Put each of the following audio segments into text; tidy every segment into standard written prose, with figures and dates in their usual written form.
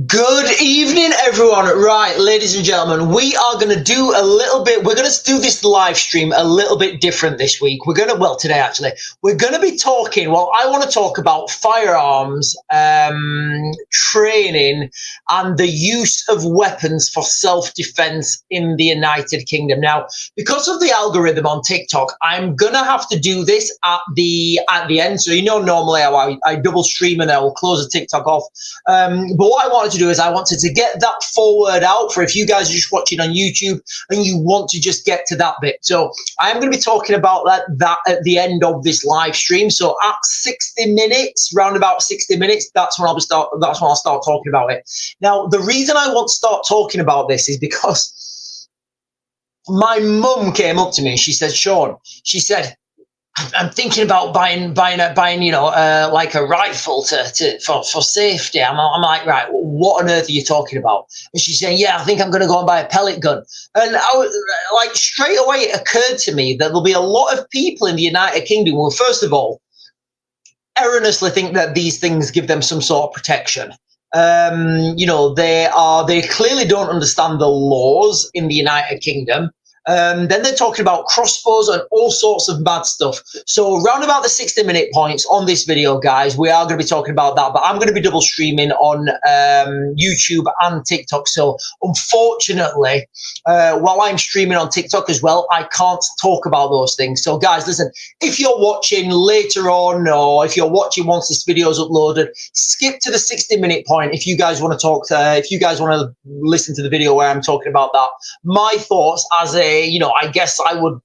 Good evening, everyone. Right, ladies and gentlemen, we are going to do we're going to do this live stream a little bit different this week. Today actually, we're going to be talking, I want to talk about firearms, training, and the use of weapons for self-defense in the United Kingdom. Now, because of the algorithm on TikTok, I'm going to have to do this at the end. So, normally I double stream and I will close the TikTok off. But what I wanted to do is I wanted to get that forward out for if you guys are just watching on YouTube and you want to just get to that bit. So I am going to be talking about that at the end of this live stream. So at 60 minutes, round about 60 minutes, that's when I'll start talking about it. Now, the reason I want to start talking about this is because my mum came up to me and she said, Sean, she said, I'm thinking about buying, like a rifle for safety. I'm like, right, what on earth are you talking about? And she's saying, yeah, I think I'm going to go and buy a pellet gun. And I was like, straight away, it occurred to me that there'll be a lot of people in the United Kingdom who, first of all, erroneously think that these things give them some sort of protection. They clearly don't understand the laws in the United Kingdom. Then they're talking about crossbows and all sorts of bad stuff. So round about the 60-minute points on this video, guys, we are going to be talking about that. But I'm going to be double streaming on YouTube and TikTok. So unfortunately, while I'm streaming on TikTok as well, I can't talk about those things. So guys, listen, if you're watching later on or if you're watching once this video is uploaded, skip to the 60-minute point if you guys want to talk if you guys want to listen to the video where I'm talking about that. My thoughts as I guess I would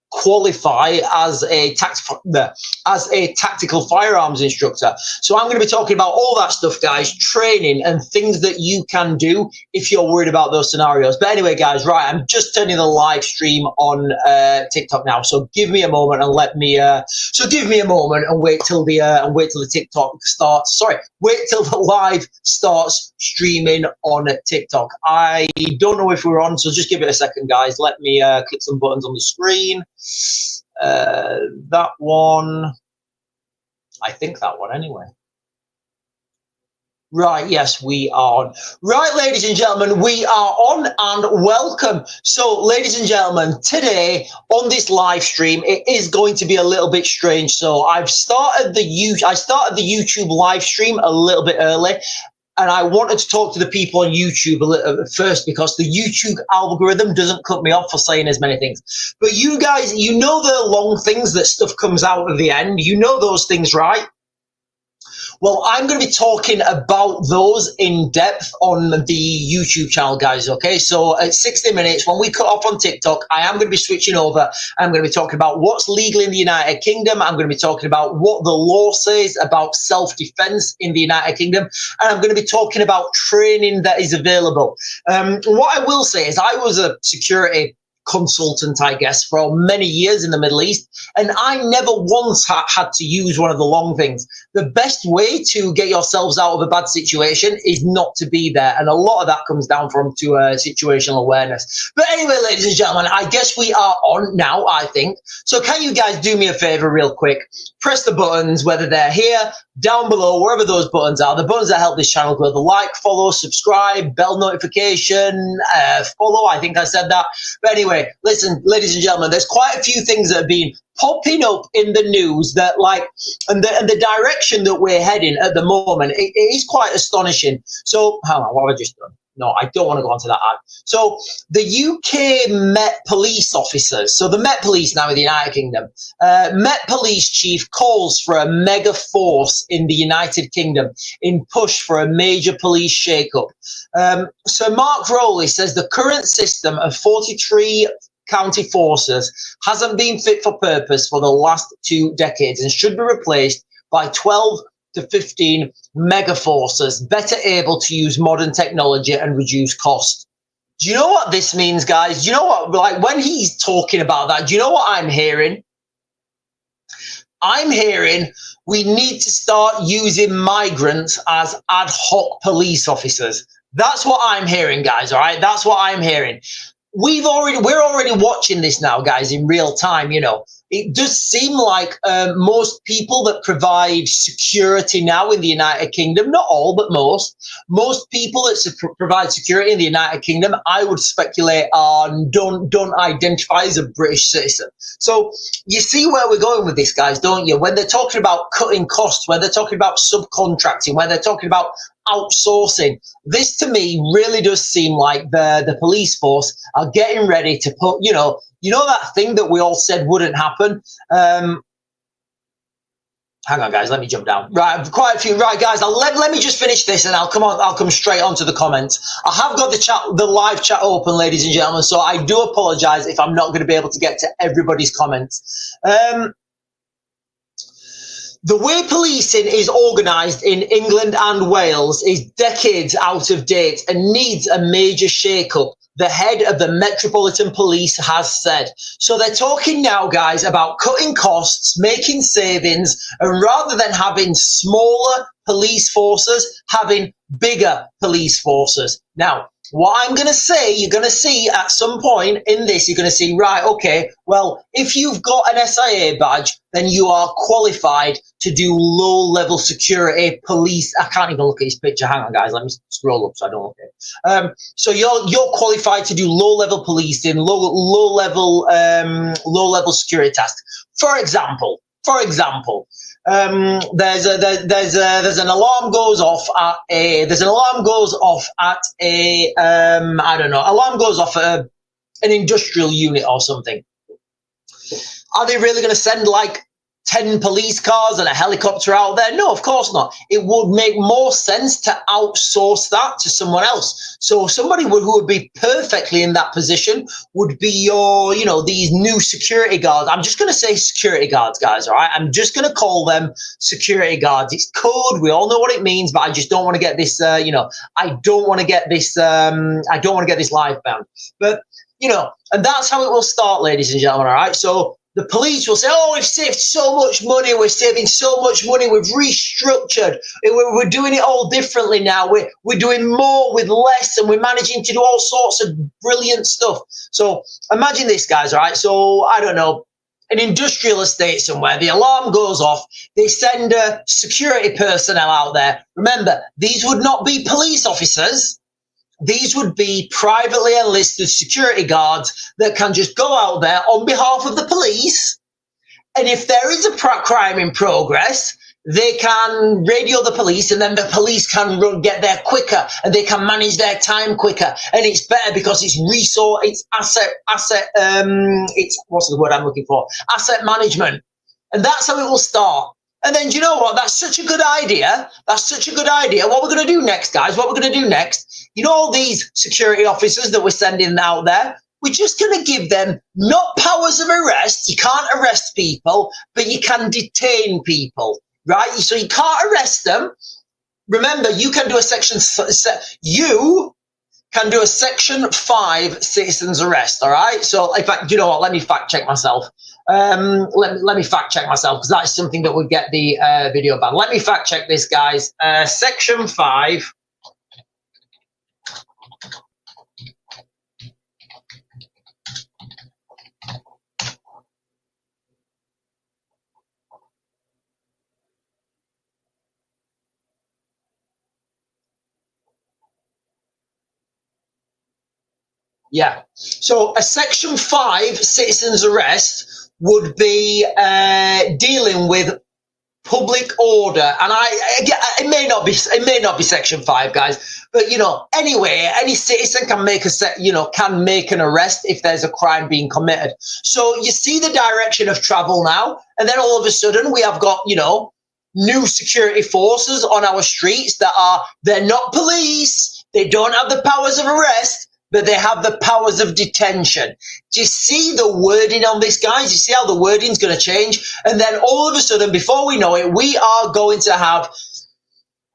qualify as a tactical firearms instructor. So I'm going to be talking about all that stuff, guys, training and things that you can do if you're worried about those scenarios. But anyway, guys, right, I'm just turning the live stream on TikTok now. So give me a moment and give me a moment and wait till the TikTok starts. Sorry, wait till the live starts streaming on TikTok. I don't know if we're on, so just give it a second, guys. Let me click some buttons on the screen. That one, I think that one anyway. Right, yes, we are on. Right, ladies and gentlemen, we are on and welcome. So, ladies and gentlemen, today on this live stream, it is going to be a little bit strange. So I started the YouTube live stream a little bit early. And I wanted to talk to the people on YouTube a little first because the YouTube algorithm doesn't cut me off for saying as many things. But you guys, the long things that stuff comes out of the end. You know those things, right? Well, I'm going to be talking about those in depth on the YouTube channel, guys, okay? So at 60 minutes, when we cut off on TikTok, I am going to be switching over. I'm going to be talking about what's legal in the United Kingdom. I'm going to be talking about what the law says about self-defense in the United Kingdom. And I'm going to be talking about training that is available. What I will say is I was a security consultant, I guess, for many years in the Middle East, and I never once had to use one of the long things. The best way to get yourselves out of a bad situation is not to be there, and a lot of that comes down to situational awareness. But anyway, ladies and gentlemen, I guess we are on now, I think. So can you guys do me a favor real quick? Press the buttons, whether they're here, down below, wherever those buttons are, the buttons that help this channel grow, the like, follow, subscribe, bell notification, follow, I think I said that. But anyway, listen, ladies and gentlemen, there's quite a few things that have been popping up in the news that and the direction that we're heading at the moment, it is quite astonishing. So, hang on, what have I just done? No, I don't want to go onto that ad. So the UK Met Police officers, so the Met Police now in the United Kingdom, Met Police chief calls for a mega force in the United Kingdom in push for a major police shake-up. So Mark Rowley says the current system of 43 county forces hasn't been fit for purpose for the last 2 decades and should be replaced by 12 to 15 mega forces better able to use modern technology and reduce cost. Do you know what this means, guys? Do you know what, like when he's talking about that, do you know what I'm hearing? I'm hearing we need to start using migrants as ad hoc police officers. That's what I'm hearing, guys, all right? That's what I'm hearing. We're already watching this now, guys, in real time, it does seem like most people that provide security now in the United Kingdom, not all, but most people that provide security in the United Kingdom, I would speculate don't identify as a British citizen. So you see where we're going with this, guys, don't you? When they're talking about cutting costs, when they're talking about subcontracting, when they're talking about outsourcing, this to me really does seem like the police force are getting ready to put, you know that thing that we all said wouldn't happen. Hang on, guys, let me jump down. Right, quite a few. Right, guys, let me just finish this and I'll come straight onto the comments. I have got the live chat open, ladies and gentlemen, so I do apologize if I'm not going to be able to get to everybody's comments. The way policing is organised in England and Wales is decades out of date and needs a major shake-up, the head of the Metropolitan Police has said. So they're talking now, guys, about cutting costs, making savings, and rather than having smaller police forces, having bigger police forces. Now, what I'm going to say, you're going to see at some point in this, you're going to see, right, okay, well, if you've got an SIA badge, then you are qualified to do low-level security police. I can't even look at his picture. Hang on, guys. Let me scroll up so I don't look at it. So you're qualified to do low-level policing, low-level security tasks. For example, there's an alarm goes off at a an industrial unit or something. Are they really going to send like 10 police cars and a helicopter out there? No, of course not. It would make more sense to outsource that to someone else. So somebody who would be perfectly in that position would be your, these new security guards. I'm just going to say security guards, guys, all right? I'm just going to call them security guards. It's code. We all know what it means, but I just don't want to get this, I don't want to get this live banned. But, and that's how it will start, ladies and gentlemen, all right? So the police will say, oh, we've saved so much money. We're saving so much money. We've restructured. We're doing it all differently now. We're doing more with less, and we're managing to do all sorts of brilliant stuff. So imagine this, guys, all right? So, I don't know, an industrial estate somewhere. The alarm goes off. They send security personnel out there. Remember, these would not be police officers. These would be privately enlisted security guards that can just go out there on behalf of the police. And if there is a crime in progress, they can radio the police, and then the police can get there quicker, and they can manage their time quicker. And it's better because it's what's the word I'm looking for? Asset management. And that's how it will start. And then, do you know what? That's such a good idea. What we're going to do next, guys, all these security officers that we're sending out there, we're just going to give them not powers of arrest. You can't arrest people, but you can detain people, right? So you can't arrest them. Remember, you can do a Section 5 citizen's arrest, all right? So, in fact, you know what? Let me fact check myself. Let me fact check myself, because that's something that would get the video banned. Let me fact check this, guys. Section 5. Yeah. So a Section 5 citizen's arrest would be dealing with public order, and it may not be Section 5, guys, but anyway, any citizen can make an arrest if there's a crime being committed. So you see the direction of travel now, and then all of a sudden we have got new security forces on our streets they're not police, they don't have the powers of arrest, but they have the powers of detention. Do you see the wording on this, guys? You see how the wording's going to change? And then all of a sudden, before we know it, we are going to have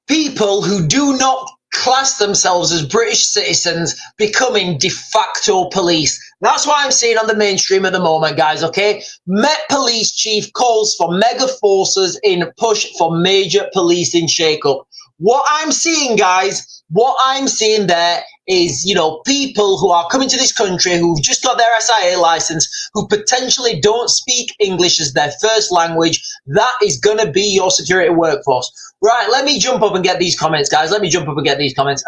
people who do not class themselves as British citizens becoming de facto police. That's what I'm seeing on the mainstream at the moment, guys, okay? Met Police Chief calls for mega forces in push for major policing shake-up. What I'm seeing, guys, what I'm seeing there is, you know, people who are coming to this country who've just got their SIA license, who potentially don't speak English as their first language. That is going to be your security workforce. Right, let me jump up and get these comments, guys. Let me jump up and get these comments.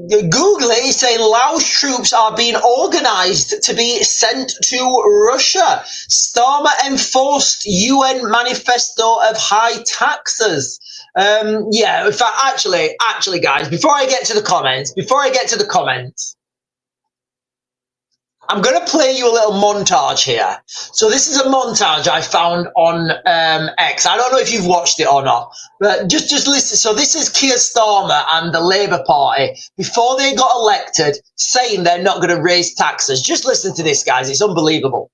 Google is saying Laos troops are being organized to be sent to Russia. Starmer enforced UN manifesto of high taxes. Yeah, in fact, actually, guys, before I get to the comments, I'm going to play you a little montage here. So this is a montage I found on X. I don't know if you've watched it or not, but just listen. So this is Keir Starmer and the Labour Party before they got elected saying they're not going to raise taxes. Just listen to this, guys. It's unbelievable.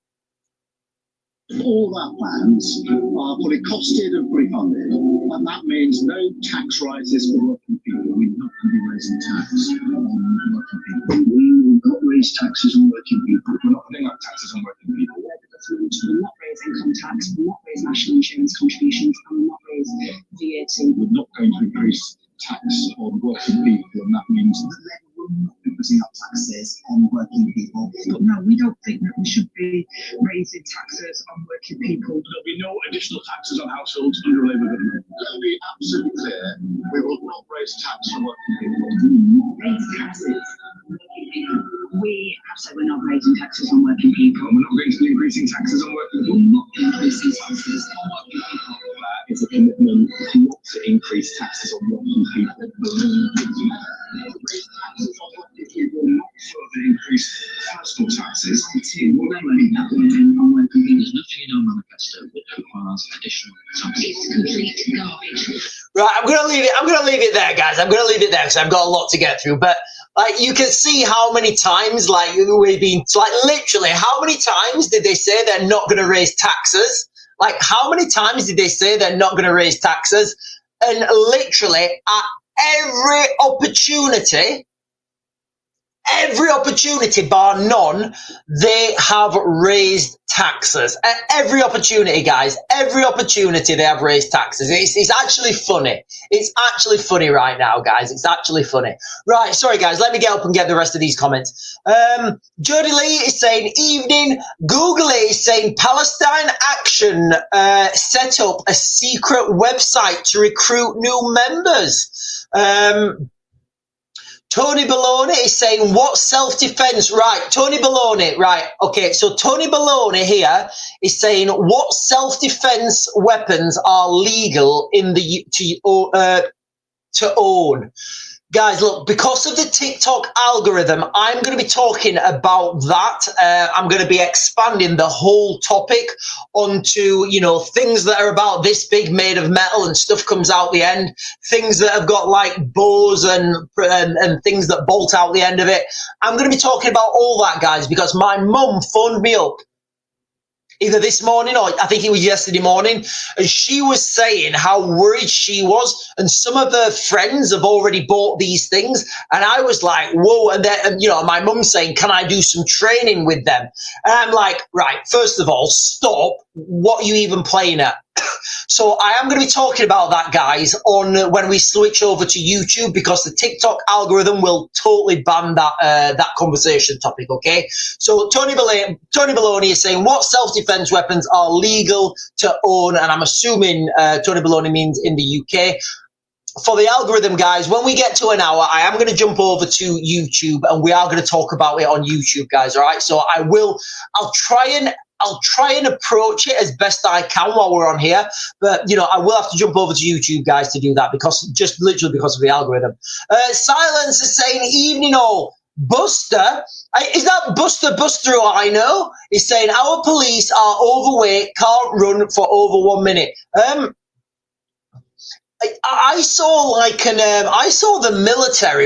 All that plans are fully costed and fully funded, and that means no tax rises for working people. We're not going to be raising tax on working people. We will not raise taxes on working people. We're not putting up taxes on working people. We will not raise income tax, we will not raise national insurance contributions, and we will not raise VAT. We're not going to increase tax on working people, and that means that we will not be putting up taxes on working people. But no, we don't think that we should be raising taxes on working people. There'll be no additional taxes on households under a Labour government. Let's be absolutely clear, we will not raise tax on working people. Raise taxes on working people. We have said we're not raising taxes on working people. And we're not going to be increasing taxes on working people. We're not increasing taxes on working people. That is a commitment not to increase taxes on working people. Not further increase personal taxes. There's nothing in our manifesto that requires additional taxes. It's complete garbage. Right, I'm gonna leave it there, guys. I'm gonna leave it there because I've got a lot to get through. But like, you can see how many times, like, we've been, like, literally, how many times did they say they're not gonna raise taxes? Like, how many times did they say they're not gonna raise taxes? And literally, at every opportunity bar none, they have raised taxes. At every opportunity, guys, every opportunity they have raised taxes. It's actually funny. It's actually funny right now, guys. It's actually funny. Right, sorry, guys. Let me get up and get the rest of these comments. Jody Lee is saying, evening. Google is saying, Palestine Action set up a secret website to recruit new members. Tony Baloney is saying, what self-defense? Right, Tony Baloney, right. Okay, so Tony Baloney here is saying, what self-defense weapons are legal in the to own? Guys, look, because of the TikTok algorithm, I'm going to be talking about that. I'm going to be expanding the whole topic onto, you know, things that are about this big, made of metal, and stuff comes out the end, things that have got like bows and things that bolt out the end of it. I'm going to be talking about all that, guys, because my mum phoned me up either this morning or I think it was yesterday morning, and she was saying how worried she was, and some of her friends have already bought these things, and I was like, whoa. And then, you know, my mum's saying, can I do some training with them? And I'm like, right, first of all, stop. What are you even playing at? So I am going to be talking about that, guys, on when we switch over to YouTube, because the TikTok algorithm will totally ban that that conversation topic. Okay. So Tony Baloney is saying, what self-defense weapons are legal to own? And I'm assuming Tony Baloney means in the UK. For the algorithm, guys, when we get to an hour, I am going to jump over to YouTube, and we are going to talk about it on YouTube, guys. All right. So I'll try and approach it as best I can while we're on here, but, you know, I will have to jump over to YouTube, guys, to do that, because just literally because of the algorithm. Silence is saying, evening all. Buster, is that Buster who I know? Is saying, our police are overweight, can't run for over 1 minute. I saw like I saw the military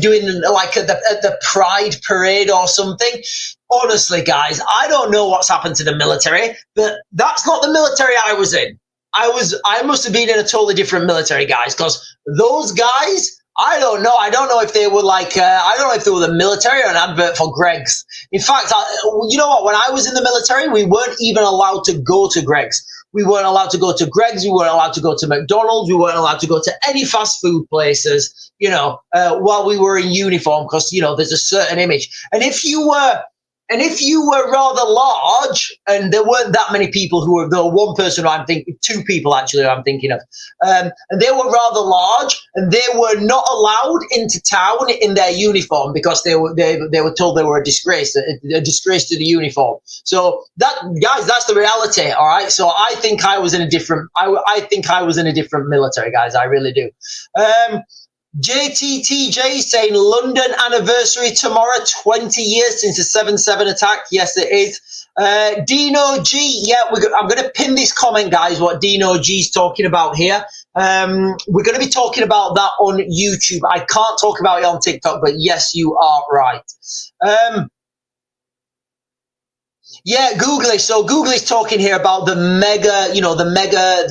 doing like at the Pride parade or something. Honestly, guys, I don't know what's happened to the military, but that's not the military I was in. I must have been in a totally different military, guys, because those guys I don't know. I don't know if they were like, I don't know if they were the military or an advert for Greg's. In fact, you know what? When I was in the military, we weren't even allowed to go to Greg's. We weren't allowed to go to Greg's. We weren't allowed to go to McDonald's. We weren't allowed to go to any fast food places, you know, while we were in uniform, because, you know, there's a certain image. And if you were rather large, and there weren't that many people who were, there were one person who I'm thinking, two people actually who I'm thinking of, and they were rather large, and they were not allowed into town in their uniform because they were told they were a disgrace to the uniform. So that, guys, that's the reality. All right. So I think I was in a different, I think I was in a different military, guys. I really do. JTTJ saying London anniversary tomorrow, 20 years since the 7/7 attack. Yes, it is. Dino G, yeah, I'm going to pin this comment, guys, what Dino G's talking about here. We're going to be talking about that on YouTube. I can't talk about it on TikTok, but yes, you are right. Yeah, Googly. So Googly's talking here about the mega, you know, the mega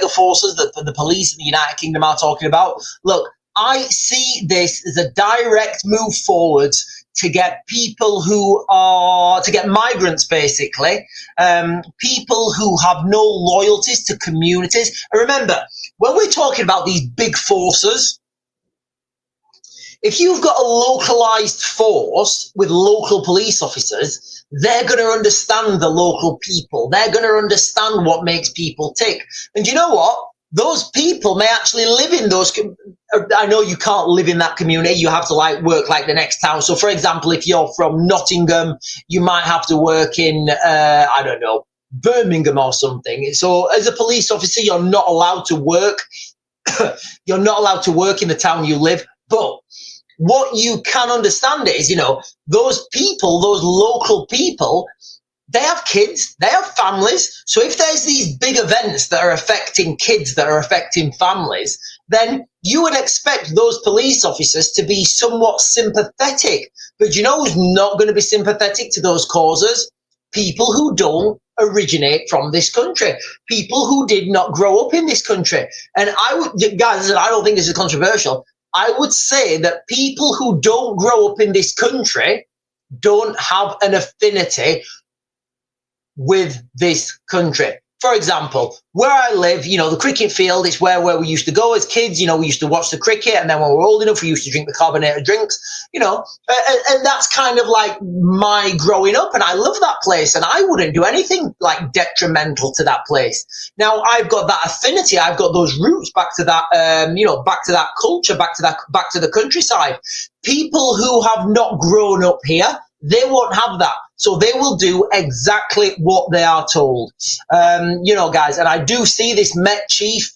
forces that the police in the United Kingdom are talking about. Look, I see this as a direct move forwards to get people to get migrants, basically, people who have no loyalties to communities. And remember, when we're talking about these big forces, if you've got a localized force with local police officers, they're going to understand the local people. They're going to understand what makes people tick. And you know what? Those people may actually live in those. I know you can't live in that community. You have to like work like the next town. So, for example, if you're from Nottingham, you might have to work in, I don't know, Birmingham or something. So, as a police officer, you're not allowed to work. You're not allowed to work in the town you live. But what you can understand is, you know, those people, those local people, they have kids, they have families. So if there's these big events that are affecting kids, that are affecting families, then you would expect those police officers to be somewhat sympathetic. But you know who's not going to be sympathetic to those causes? People who don't originate from this country, people who did not grow up in this country. And guys, I don't think this is controversial. I would say that people who don't grow up in this country don't have an affinity with this country. For example, where I live, you know, the cricket field is where we used to go as kids. You know, we used to watch the cricket, and then when we were old enough, we used to drink the carbonated drinks, you know, and that's kind of like my growing up, and I love that place, and I wouldn't do anything like detrimental to that place. Now, I've got that affinity, I've got those roots back to that, you know, back to that culture, back to the countryside. People who have not grown up here, they won't have that. So they will do exactly what they are told. You know, guys, and I do see this Met Chief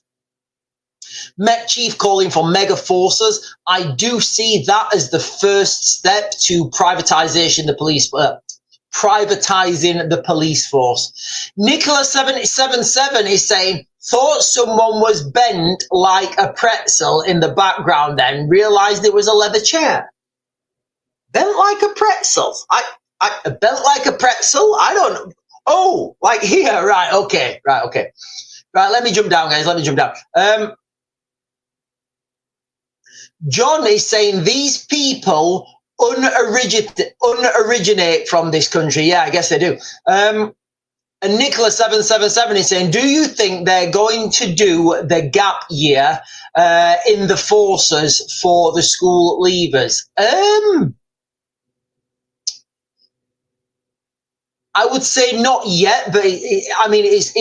calling for mega forces. I do see that as the first step to privatizing the police force. Nicola777 is saying, thought someone was bent like a pretzel in the background, then realized it was a leather chair. Bent like a pretzel. I bent like a pretzel. I don't know. Oh, like here. Right. Okay. Right. Okay. Right. Let me jump down, guys. Let me jump down. John is saying these people unoriginate from this country. Yeah, I guess they do. And Nicola777 is saying, do you think they're going to do the gap year in the forces for the school leavers? I would say not yet, but I mean, it's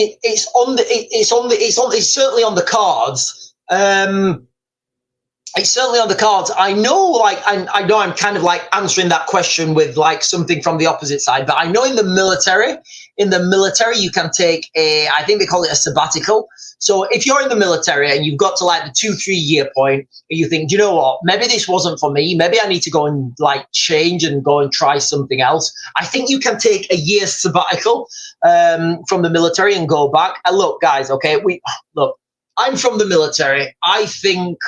certainly on the cards. It's certainly on the cards. I know, like, I know I'm kind of like answering that question with like something from the opposite side, but I know in the military, you can take I think they call it a sabbatical. So if you're in the military and you've got to like the 2-3 year point, and you think, you know what, maybe this wasn't for me, maybe I need to go and like change and go and try something else. I think you can take a year's sabbatical from the military and go back. And look, guys, okay, I'm from the military. I think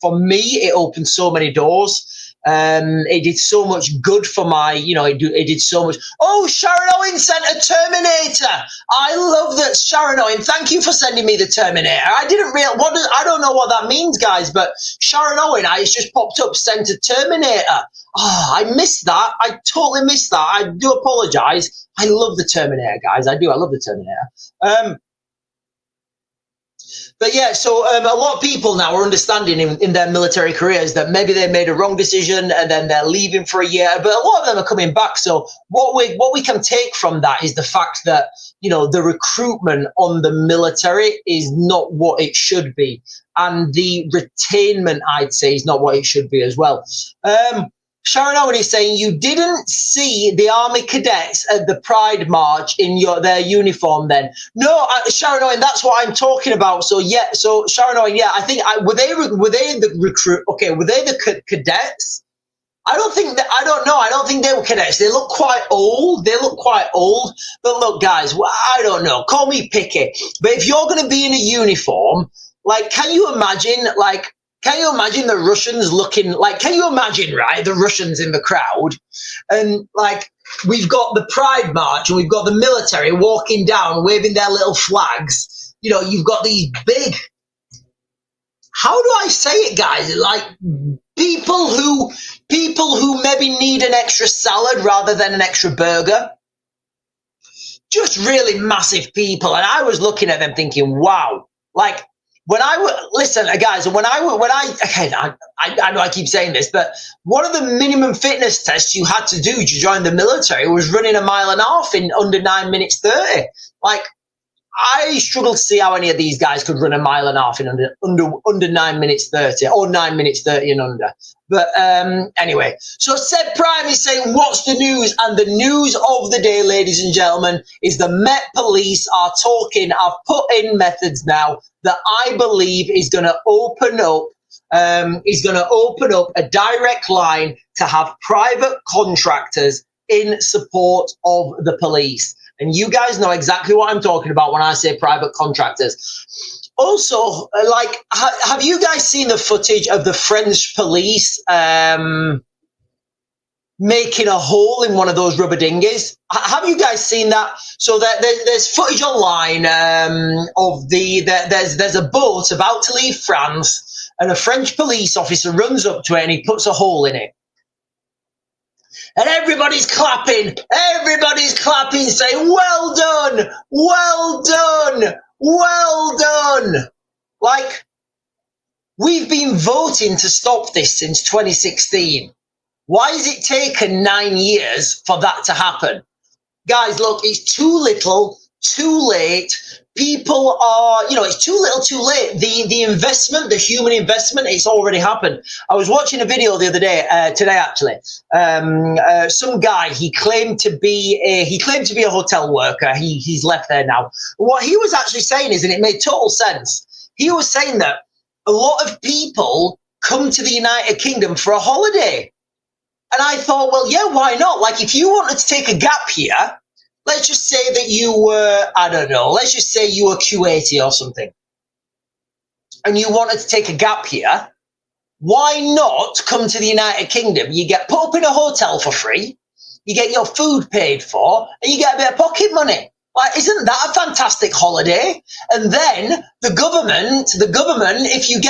for me, it opened so many doors. It did so much good for my, it did so much. Oh, Sharon Owen sent a Terminator. I love that, Sharon Owen. Thank you for sending me the Terminator. I didn't realize, I don't know what that means, guys, but Sharon Owen, it's just popped up, sent a Terminator. Oh, I missed that. I totally missed that. I do apologize. I love the Terminator, guys. I do. I love the Terminator. But yeah, so a lot of people now are understanding in their military careers that maybe they made a wrong decision and then they're leaving for a year. But a lot of them are coming back. So what we can take from that is the fact that, the recruitment on the military is not what it should be. And the retainment, I'd say, is not what it should be as well. Sharon Owen is saying, you didn't see the Army cadets at the Pride March in their uniform then? No, Sharon Owen, that's what I'm talking about. So yeah, so Sharon Owen, yeah, I think were they the recruit? Okay, were they the cadets? I don't know. I don't think they were cadets. They look quite old. But look, guys, I don't know. Call me picky. But if you're going to be in a uniform, can you imagine, the Russians looking can you imagine, right, the Russians in the crowd and we've got the Pride March and we've got the military walking down, waving their little flags. You've got these big, how do I say it, guys? People who maybe need an extra salad rather than an extra burger. Just really massive people. And I was looking at them thinking, wow, when listen, guys, I know I keep saying this, but one of the minimum fitness tests you had to do to join the military was running 1.5 miles in under 9 minutes 30. I struggle to see how any of these guys could run 1.5 miles in under 9 minutes 30 or 9 minutes 30 and under. But anyway, so Seb Prime is saying, what's the news? And the news of the day, ladies and gentlemen, is the Met Police are talking. I've put in methods now that I believe is going to open up. A direct line to have private contractors in support of the police. And you guys know exactly what I'm talking about when I say private contractors. Also, have you guys seen the footage of the French police making a hole in one of those rubber dinghies? Have you guys seen that? So there's footage online of there's a boat about to leave France, and a French police officer runs up to it and he puts a hole in it. And everybody's clapping, saying, well done, well done, well done. We've been voting to stop this since 2016. Why has it taken 9 years for that to happen? Guys, look, it's too little, too late. People are, it's too little, too late. The investment, the human investment, it's already happened. I was watching a video the other day, today actually. Some guy, he claimed to be a hotel worker. He's left there now. What he was actually saying is, and it made total sense, he was saying that a lot of people come to the United Kingdom for a holiday. And I thought, well, yeah, why not? If you wanted to take a gap here, let's just say that you were, I don't know, let's just say you were Kuwaiti or something, and you wanted to take a gap here, why not come to the United Kingdom? You get put up in a hotel for free, you get your food paid for, and you get a bit of pocket money. Isn't that a fantastic holiday? And then the government, if you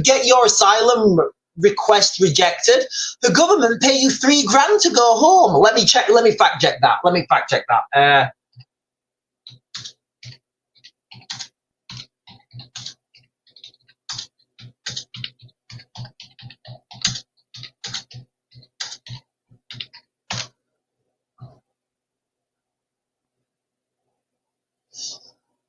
get your asylum request rejected, the government pay you $3,000 to go home. Let me fact check that.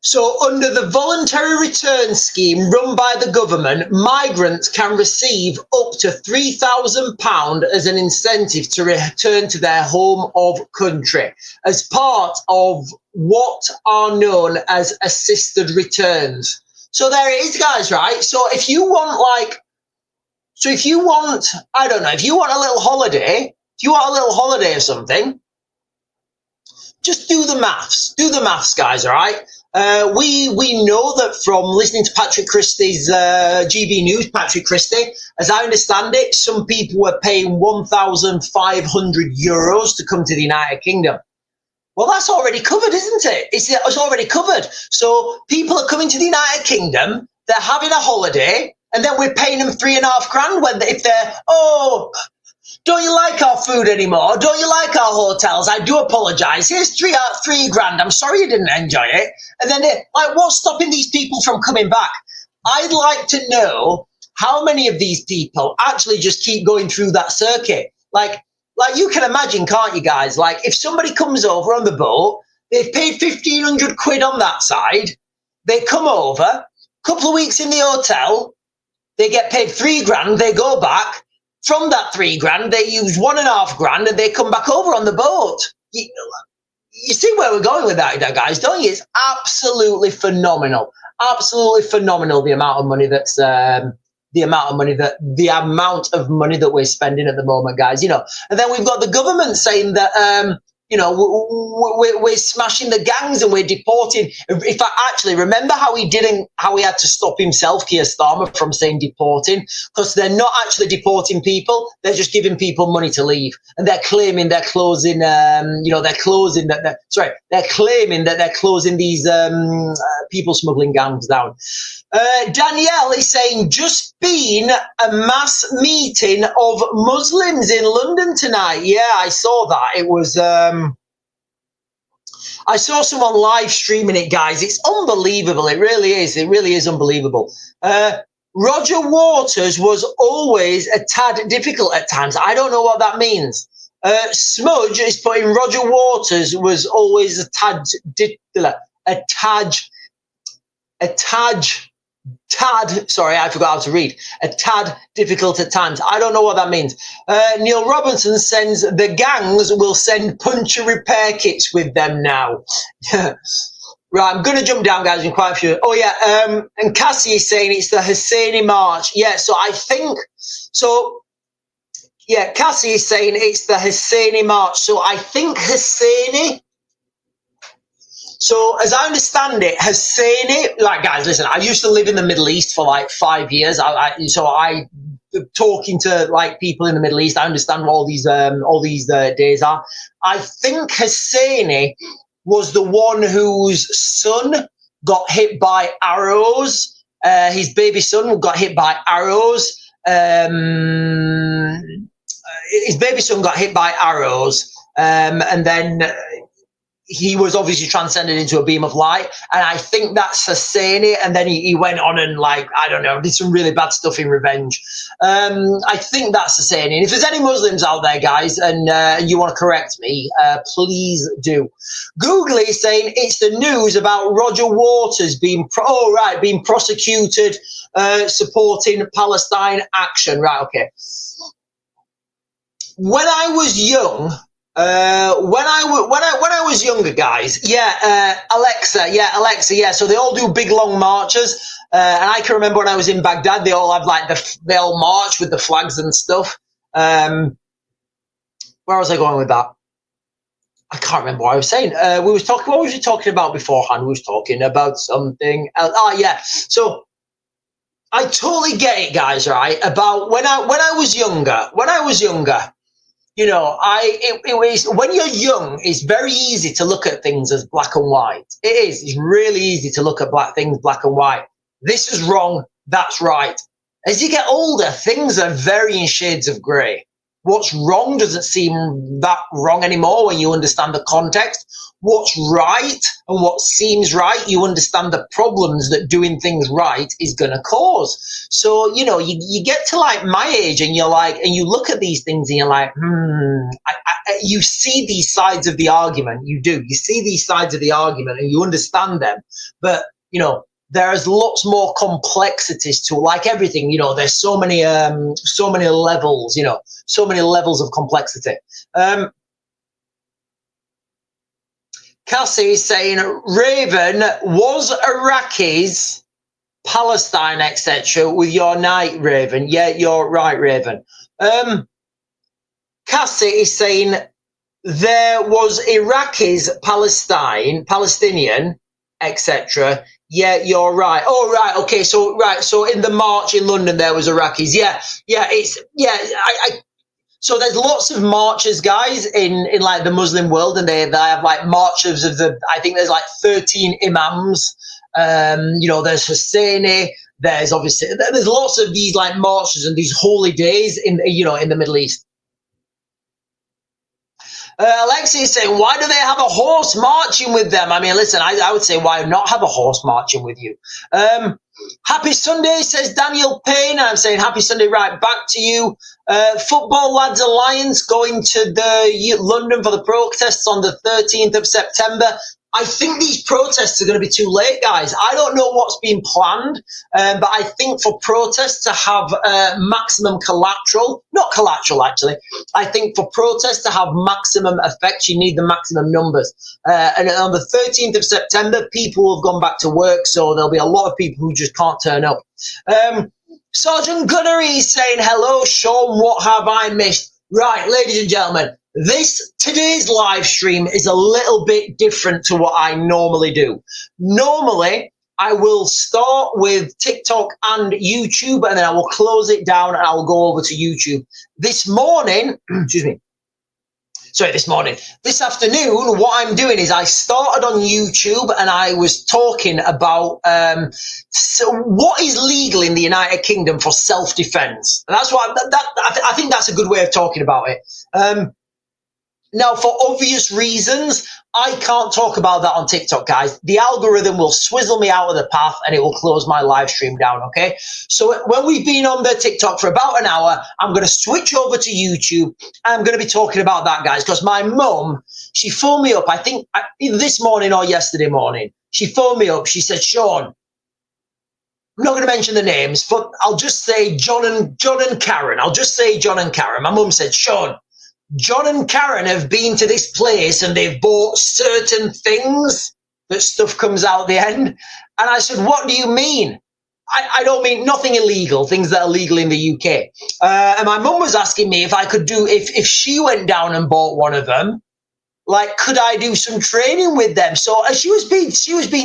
So under the voluntary return scheme run by the government, migrants can receive up to £3,000 as an incentive to return to their home of country as part of what are known as assisted returns. So there it is, guys, right? So if you want I don't know, if you want a little holiday or something, just do the maths, guys, all right? We know that from listening to Patrick Christie's GB News, Patrick Christie, as I understand it, some people were paying €1,500 to come to the United Kingdom. Well, that's already covered, isn't it? It's already covered. So people are coming to the United Kingdom, they're having a holiday, and then we're paying them $3,500 if they're, don't you like our food anymore? Don't you like our hotels? I do apologise. Here's $3,000. I'm sorry you didn't enjoy it. And then, what's stopping these people from coming back? I'd like to know how many of these people actually just keep going through that circuit. Like you can imagine, can't you guys? Like if somebody comes over on the boat, they've paid £1,500 on that side. They come over, a couple of weeks in the hotel, they get paid $3,000. They go back. From that $3,000, they use $1,500 and they come back over on the boat. You see where we're going with that, guys, don't you? It's absolutely phenomenal. Absolutely phenomenal, the amount of money that we're spending at the moment, guys. And then we've got the government saying that we're smashing the gangs and we're deporting. If I actually remember how he had to stop himself, Keir Starmer, from saying deporting, because they're not actually deporting people, they're just giving people money to leave, and they're claiming they're closing. They're claiming that they're closing these people smuggling gangs down. Danielle is saying, just been a mass meeting of Muslims in London tonight. Yeah, I saw that. It was, I saw someone live streaming it, guys. It's unbelievable. It really is. It really is unbelievable. Roger Waters was always a tad difficult at times. I don't know what that means. Smudge is putting Roger Waters was always a tad, sorry, I forgot how to read. A tad difficult at times. I don't know what that means. Neil Robinson sends the gangs will send puncture repair kits with them now. Right, I'm going to jump down, guys, in quite a few. Oh, yeah, and Cassie is saying it's the Husseini March. Yeah, so I think, yeah, Cassie is saying it's the Husseini March. So I think Husseini. So as I understand it, Husseini, like, guys, listen, I used to live in the Middle East for like 5 years. Talking to like people in the Middle East, I understand what all these days are. I think Husseini was the one whose son got hit by arrows. His baby son got hit by arrows. His baby son got hit by arrows, and then he was obviously transcended into a beam of light, and I think that's Husseini. And then he went on and, like, I don't know, did some really bad stuff in revenge. I think that's Husseini. And if there's any Muslims out there, guys, and you want to correct me, please do. Googly is saying it's the news about Roger Waters being prosecuted supporting Palestine action. Right, okay. When I was young. When I was younger, guys, Alexa, yeah. So they all do big long marches, and I can remember when I was in Baghdad, they all have like they all march with the flags and stuff. Where was I going with that? I can't remember what I was saying. What was you talking about beforehand? We was talking about something else. Yeah. So I totally get it, guys. Right, about when I was younger. You know, it was when you're young, it's very easy to look at things as black and white. It is. It's really easy to look at things black and white. This is wrong. That's right. As you get older, things are very in shades of grey. What's wrong doesn't seem that wrong anymore when you understand the context. What's right and what seems right, you understand the problems that doing things right is going to cause. So, you know, you get to like my age and you're like, and you look at these things and you're like, you see these sides of the argument. You do. You see these sides of the argument and you understand them. But, you know, there's lots more complexities to, like everything, you know, there's so many levels, you know, so many levels of complexity. Cassie is saying, Raven, was Iraqis, Palestine, etc. with your night, Raven? Yeah, you're right, Raven. Cassie is saying there was Iraqis, Palestinian, etc. Yeah, you're right. Oh, right. Okay. So, right. So in the march in London, there was Iraqis. Yeah. Yeah. So there's lots of marches, guys, in like the Muslim world, and they have like marches of I think there's like 13 imams. There's Husseini. There's obviously, there's lots of these like marches and these holy days in the Middle East. Alexi is saying, why do they have a horse marching with them? I mean, listen, I would say, why not have a horse marching with you? Happy Sunday, says Daniel Payne. I'm saying happy Sunday right back to you. Football Lads Alliance going to London for the protests on the 13th of September. I think these protests are going to be too late, guys. I don't know what's been planned, but I think for protests to have maximum collateral, not collateral actually, I think for protests to have maximum effect, you need the maximum numbers. And on the 13th of September, people will have gone back to work, so there'll be a lot of people who just can't turn up. Sergeant Gunnery is saying, hello, Sean, what have I missed? Right, ladies and gentlemen, today's live stream is a little bit different to what I normally do. Normally, I will start with TikTok and YouTube, and then I will close it down and I will go over to YouTube. This morning, this afternoon, what I'm doing is I started on YouTube and I was talking about what is legal in the United Kingdom for self-defense. That's what I think that's a good way of talking about it. Now, for obvious reasons, I can't talk about that on TikTok, guys. The algorithm will swizzle me out of the path and it will close my live stream down, okay? So when we've been on the TikTok for about an hour, I'm going to switch over to YouTube. I'm going to be talking about that, guys, because my mum, she phoned me up, I think either this morning or yesterday morning. She phoned me up. She said, Sean, I'm not going to mention the names, but I'll just say John and Karen. I'll just say John and Karen. My mum said, Sean, John and Karen have been to this place and they've bought certain things that stuff comes out the end. And I said, what do you mean? I don't mean nothing illegal, things that are legal in the UK. And my mum was asking me if I could do, if she went down and bought one of them, like, could I do some training with them? So she was being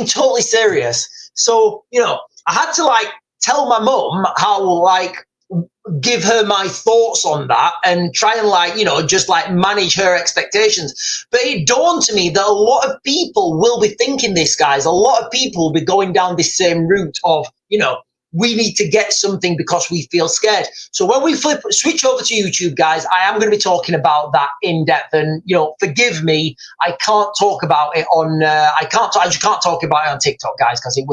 totally serious. So, I had to like tell my mum how like, give her my thoughts on that and try and like, just like manage her expectations. But it dawned to me that a lot of people will be thinking this, guys. A lot of people will be going down this same route of, we need to get something because we feel scared. So when we switch over to YouTube, guys, I am going to be talking about that in depth. And, forgive me, I can't talk about it on, I just can't talk about it on TikTok, guys, because it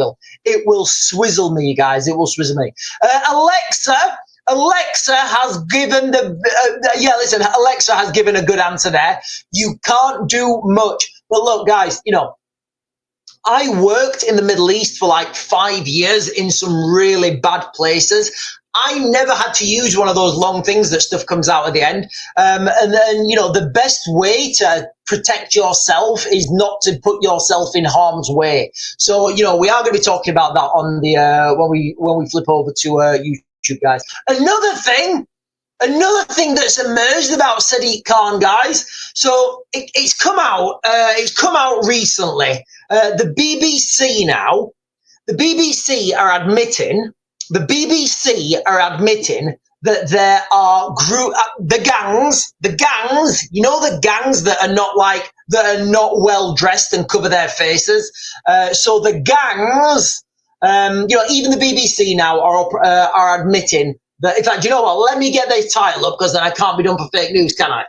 will swizzle me, guys. It will swizzle me. Alexa has given Alexa has given a good answer there. You can't do much. But look, guys, I worked in the Middle East for like 5 years in some really bad places. I never had to use one of those long things that stuff comes out at the end. And then, the best way to protect yourself is not to put yourself in harm's way. So, we are going to be talking about that on the when we flip over to YouTube, guys. Another thing that's emerged about Sadiq Khan, guys. So it's come out recently. The BBC now, the BBC are admitting that there are the gangs, the gangs that are not well dressed and cover their faces. So the gangs, even the BBC now are admitting that. In fact, you know what? Let me get this title up because then I can't be done for fake news, can I?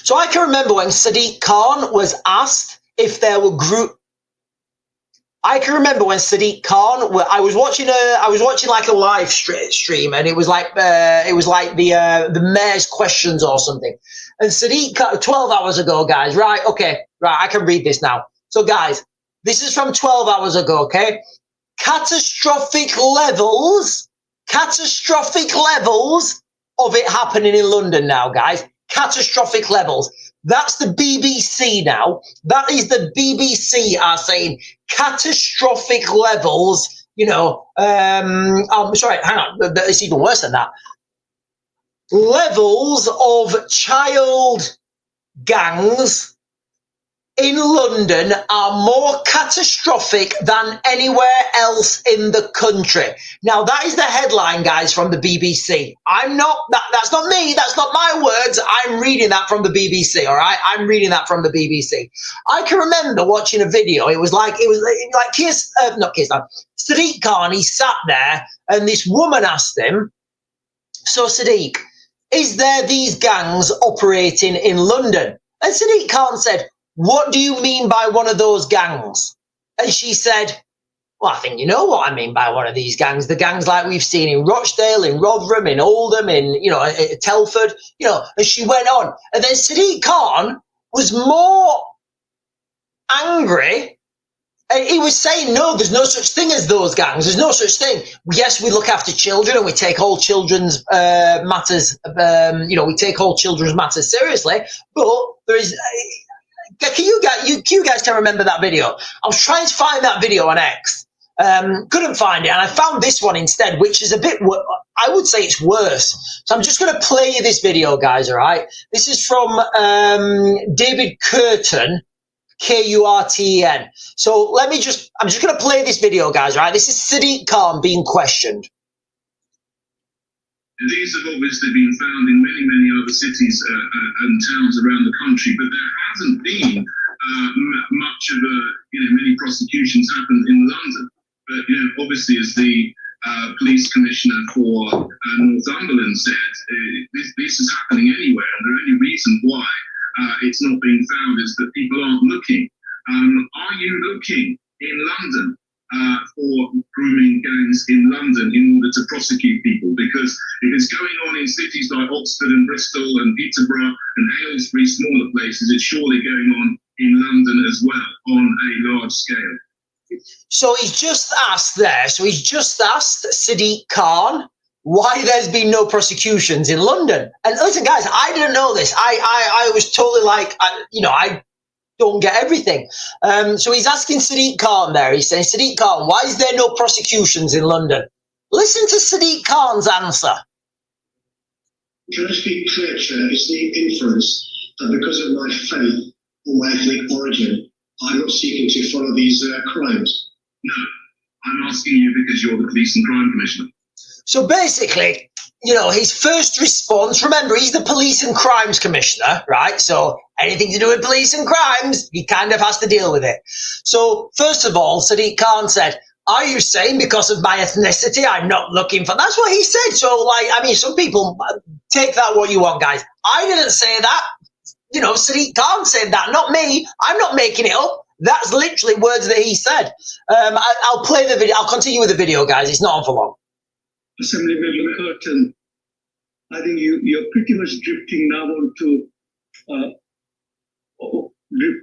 So I can remember when Sadiq Khan was asked if there were I was watching like a live stream, and it was like the mayor's questions or something. And Sadiq, 12 hours ago, guys, right? Okay, right, I can read this now. So, guys, this is from 12 hours ago, okay? Catastrophic levels of it happening in London now, guys. Catastrophic levels. That's the BBC now. That is the BBC are saying catastrophic levels I'm sorry, hang on, it's even worse than that. Levels of child gangs in London are more catastrophic than anywhere else in the country. Now, that is the headline, guys, from the BBC. That's not me. That's not my words. I'm reading that from the BBC, all right? I'm reading that from the BBC. I can remember watching a video. It was like Sadiq Khan, he sat there and this woman asked him, so Sadiq, is there these gangs operating in London? And Sadiq Khan said, what do you mean by one of those gangs? And she said, well, I think you know what I mean by one of these gangs. The gangs like we've seen in Rochdale, in Rotherham, in Oldham, in, Telford, and she went on. And then Sadiq Khan was more angry. And he was saying, no, there's no such thing as those gangs. There's no such thing. Yes, we look after children and we take all children's matters, we take all children's matters seriously. But there is... You guys can remember that video. I was trying to find that video on X. Couldn't find it. And I found this one instead, which is a bit, I would say it's worse. So I'm just going to play you this video, guys, all right? This is from David Curtin, Kurten. So I'm just going to play this video, guys, all right? This is Sadiq Khan being questioned. These have obviously been found in many, many other cities and towns around the country, but there hasn't been much of many prosecutions happened in London. But, obviously, as the police commissioner for Northumberland said, this is happening anywhere, and the only reason why it's not being found is that people aren't looking. Are you looking in London for grooming gangs in London in order to prosecute people? Because if it's going on in cities like Oxford and Bristol and Peterborough and Aylesbury, smaller places, it's surely going on in London as well on a large scale. So he's just asked Sadiq Khan why there's been no prosecutions in London. And listen, guys, I didn't know this. I was totally like, I don't get everything. So he's asking Sadiq Khan there. He's saying, Sadiq Khan, why is there no prosecutions in London? Listen to Sadiq Khan's answer. Can I speak clear, Chair? It's the inference that because of my faith or my ethnic origin, I'm not seeking to follow these crimes. No, I'm asking you because you're the Police and Crime Commissioner. So basically, his first response, remember, he's the Police and Crimes Commissioner, right? So anything to do with police and crimes, he kind of has to deal with it. So first of all, Sadiq Khan said, are you saying because of my ethnicity, I'm not looking for... That's what he said. So, some people take that what you want, guys. I didn't say that. Sadiq Khan said that, not me. I'm not making it up. That's literally words that he said. I'll play the video. I'll continue with the video, guys. It's not on for long. Assemblyman Curtin, I think you're pretty much drifting now onto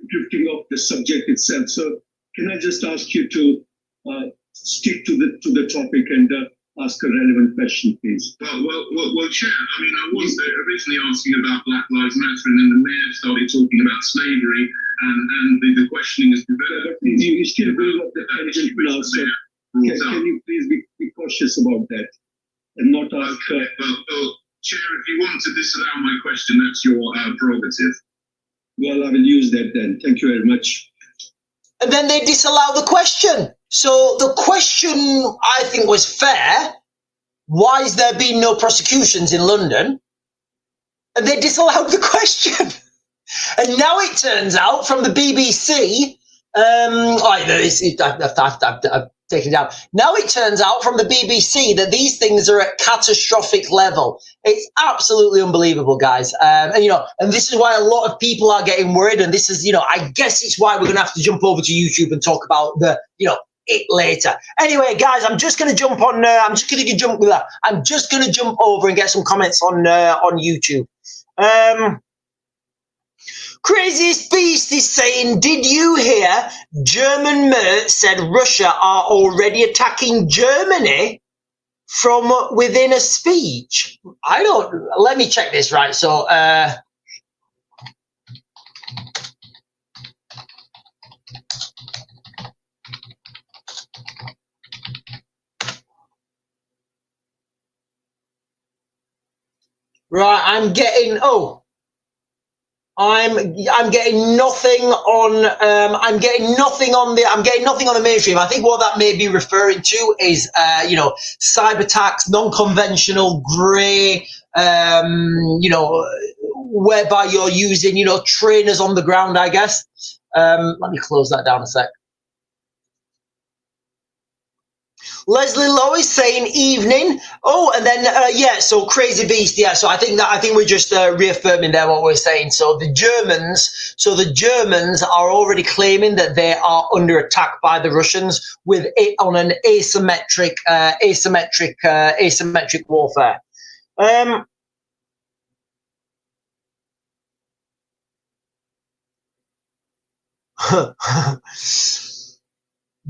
drifting off the subject itself. So can I just ask you to stick to the topic and ask a relevant question, please? Well, Chair, I was originally asking about Black Lives Matter, and then the Mayor started talking about slavery, and the questioning has developed. You still build up the tangent now, so can you please be cautious about that and not ask... Well, Chair, if you want to disallow my question, that's your prerogative. Well, I will use that then. Thank you very much. And then they disallow the question. So the question, I think, was fair. Why has there been no prosecutions in London? And they disallowed the question. And now it turns out from the BBC, I've taken it down. Now it turns out from the BBC that these things are at catastrophic level. It's absolutely unbelievable, guys. And this is why a lot of people are getting worried. And this is, I guess it's why we're going to have to jump over to YouTube and talk about it later. Anyway, guys, I'm just going to jump on. I'm just going to jump over and get some comments on YouTube. Craziest Beast is saying, did you hear German Mert said Russia are already attacking Germany from within a speech? Let me check this, right? So, Right, I'm getting I'm getting nothing on the mainstream. I think what that may be referring to is you know, cyber attacks, non-conventional, grey, you know, whereby you're using, you know, trainers on the ground, I guess. Let me close that down a sec. Leslie Lois saying evening. Oh, and then yeah, so Crazy Beast, yeah. So I think we're just reaffirming there what we're saying. So the Germans are already claiming that they are under attack by the Russians with it on an asymmetric warfare.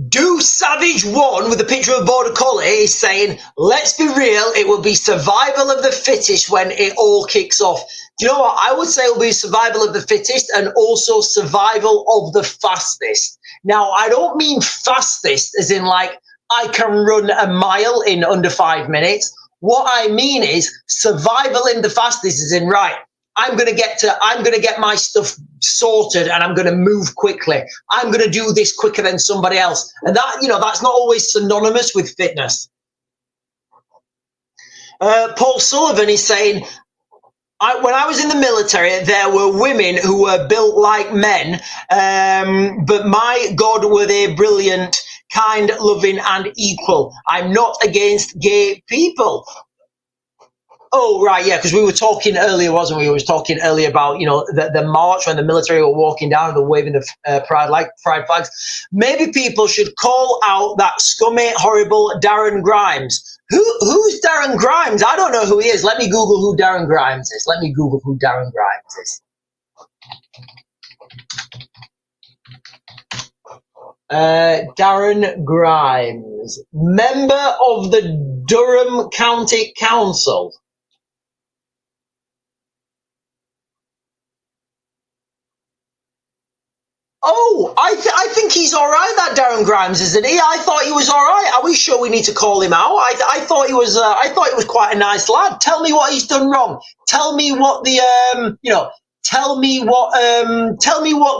Do Savage One with a picture of Border Collie is saying, let's be real, it will be survival of the fittest when it all kicks off. Do you know what? I would say it will be survival of the fittest and also survival of the fastest. Now, I don't mean fastest as in like I can run a mile in under 5 minutes. What I mean is survival in the fastest is in, right, I'm going to get my stuff sorted and I'm going to move quickly. I'm going to do this quicker than somebody else. And that, you know, that's not always synonymous with fitness. Paul Sullivan is saying, when I was in the military, there were women who were built like men, but my God, were they brilliant, kind, loving, and equal. I'm not against gay people. Oh, right, yeah, because we were talking earlier, wasn't we? We were talking earlier about, you know, the march when the military were walking down and they're waving the pride flags. Maybe people should call out that scummy, horrible Darren Grimes. Who's Darren Grimes? I don't know who he is. Let me Google who Darren Grimes is. Darren Grimes, member of the Durham County Council. Oh, I think he's all right, that Darren Grimes, isn't he? I thought he was all right. Are we sure we need to call him out? I thought he was quite a nice lad. Tell me what he's done wrong. Tell me what tell me what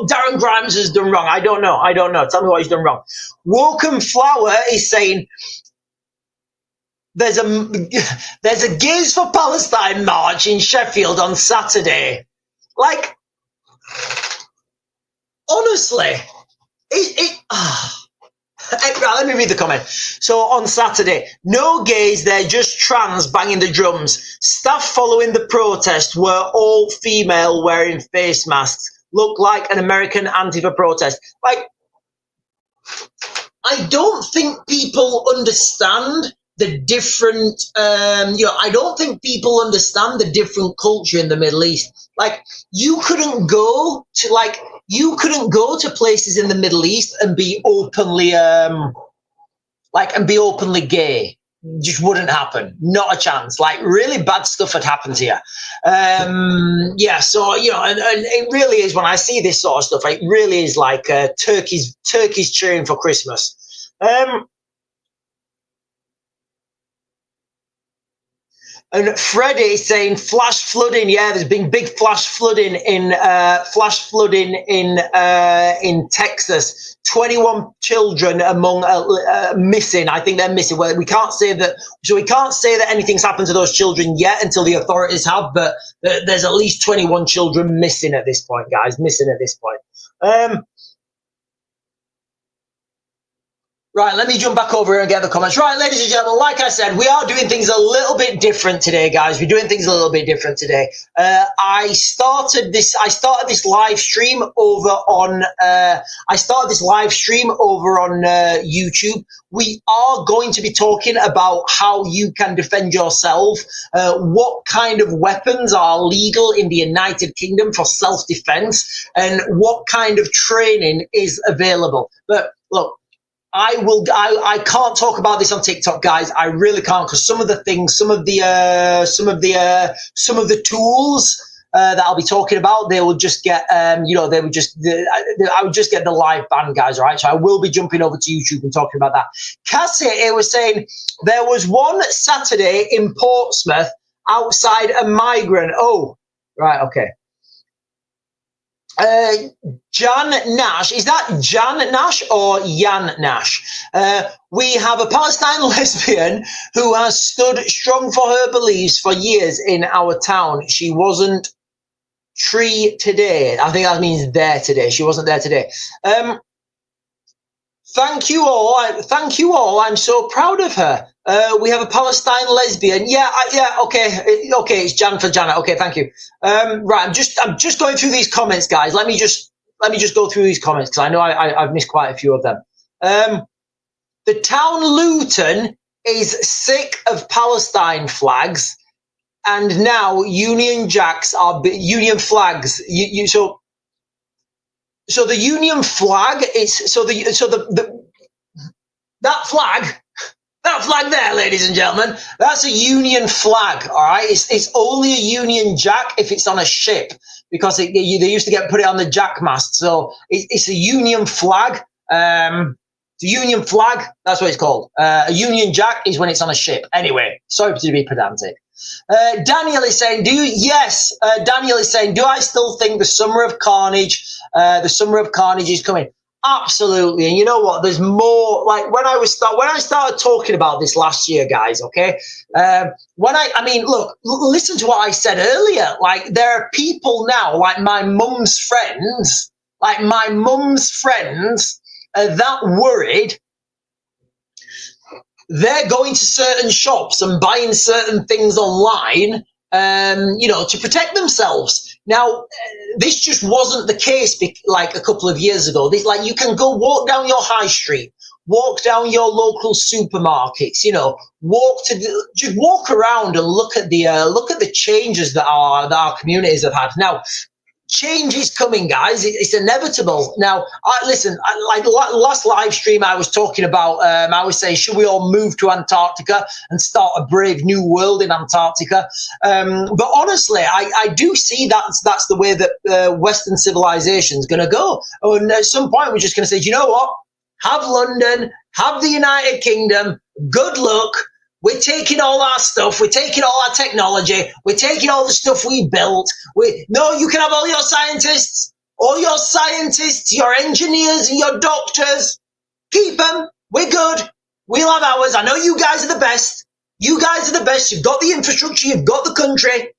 Darren Grimes has done wrong. I don't know. Tell me what he's done wrong. Woken Flower is saying there's a Gays for Palestine march in Sheffield on Saturday. Like, honestly, let me read the comment. So on Saturday, no gays, they're just trans banging the drums. Staff following the protest were all female wearing face masks. Looked like an American Antifa protest. Like, I don't think people understand the different, I don't think people understand the different culture in the Middle East. Like, you couldn't go to places in the Middle East and be openly gay. Just wouldn't happen. Not a chance. Like, really bad stuff had happened here. Yeah, so, you know, and it really is, when I see this sort of stuff, it really is like turkeys cheering for Christmas. And Freddie is saying flash flooding. Yeah, there's been big flash flooding in Texas. 21 children among missing. I think they're missing. Well, we can't say that anything's happened to those children yet until the authorities have. But there's at least 21 children missing at this point, guys. Right, let me jump back over here and get the comments. Right, ladies and gentlemen, like I said, we are doing things a little bit different today, guys. We're doing things a little bit different today. I started this live stream over on YouTube. We are going to be talking about how you can defend yourself, what kind of weapons are legal in the United Kingdom for self-defense, and what kind of training is available. But look, I can't talk about this on TikTok, guys. I really can't, because some of the tools that I'll be talking about, they will just get, I would just get the live ban, guys. All right. So I will be jumping over to YouTube and talking about that. Cassie, it was saying there was one Saturday in Portsmouth outside a Migrant. Oh, right, okay. Jan Nash, is that Jan Nash or Jan Nash? We have a Palestine lesbian who has stood strong for her beliefs for years in our town. She wasn't today. I think that means there today. She wasn't there today. Thank you all. Thank you all. I'm so proud of her. We have a Palestine lesbian. Yeah, okay. Okay, it's Jan for Janet. Okay, thank you. Right, I'm just going through these comments, guys. Let me just go through these comments because I know I've missed quite a few of them. The town Luton is sick of Palestine flags, and now Union Jacks are Union flags. So the Union flag is that flag there, ladies and gentlemen, that's a Union flag. All right, it's only a Union Jack if it's on a ship because they used to put it on the jack mast. So it's a Union flag. The Union flag, that's what it's called. A Union Jack is when it's on a ship. Anyway, sorry to be pedantic. Daniel is saying, Daniel is saying, do I still think the summer of Carnage is coming? Absolutely. And you know what? There's more. Like when I started talking about this last year, guys. Okay. Look, listen to what I said earlier. Like there are people now, like my mum's friends, are that worried. They're going to certain shops and buying certain things online, to protect themselves. Now, this just wasn't the case like a couple of years ago. You can go walk down your high street, walk down your local supermarkets, just walk around and look at the changes that our communities have had. Now, change is coming, guys. It's inevitable. Now, last live stream I was talking about, I was saying, should we all move to Antarctica and start a brave new world in Antarctica? But honestly, I do see that's the way that Western civilization is going to go. And at some point, we're just going to say, you know what? Have London, have the United Kingdom, good luck. We're taking all our stuff. We're taking all our technology. We're taking all the stuff we built. No, you can have all your scientists, your engineers and your doctors. Keep them. We're good. We'll have ours. I know you guys are the best. You guys are the best. You've got the infrastructure. You've got the country.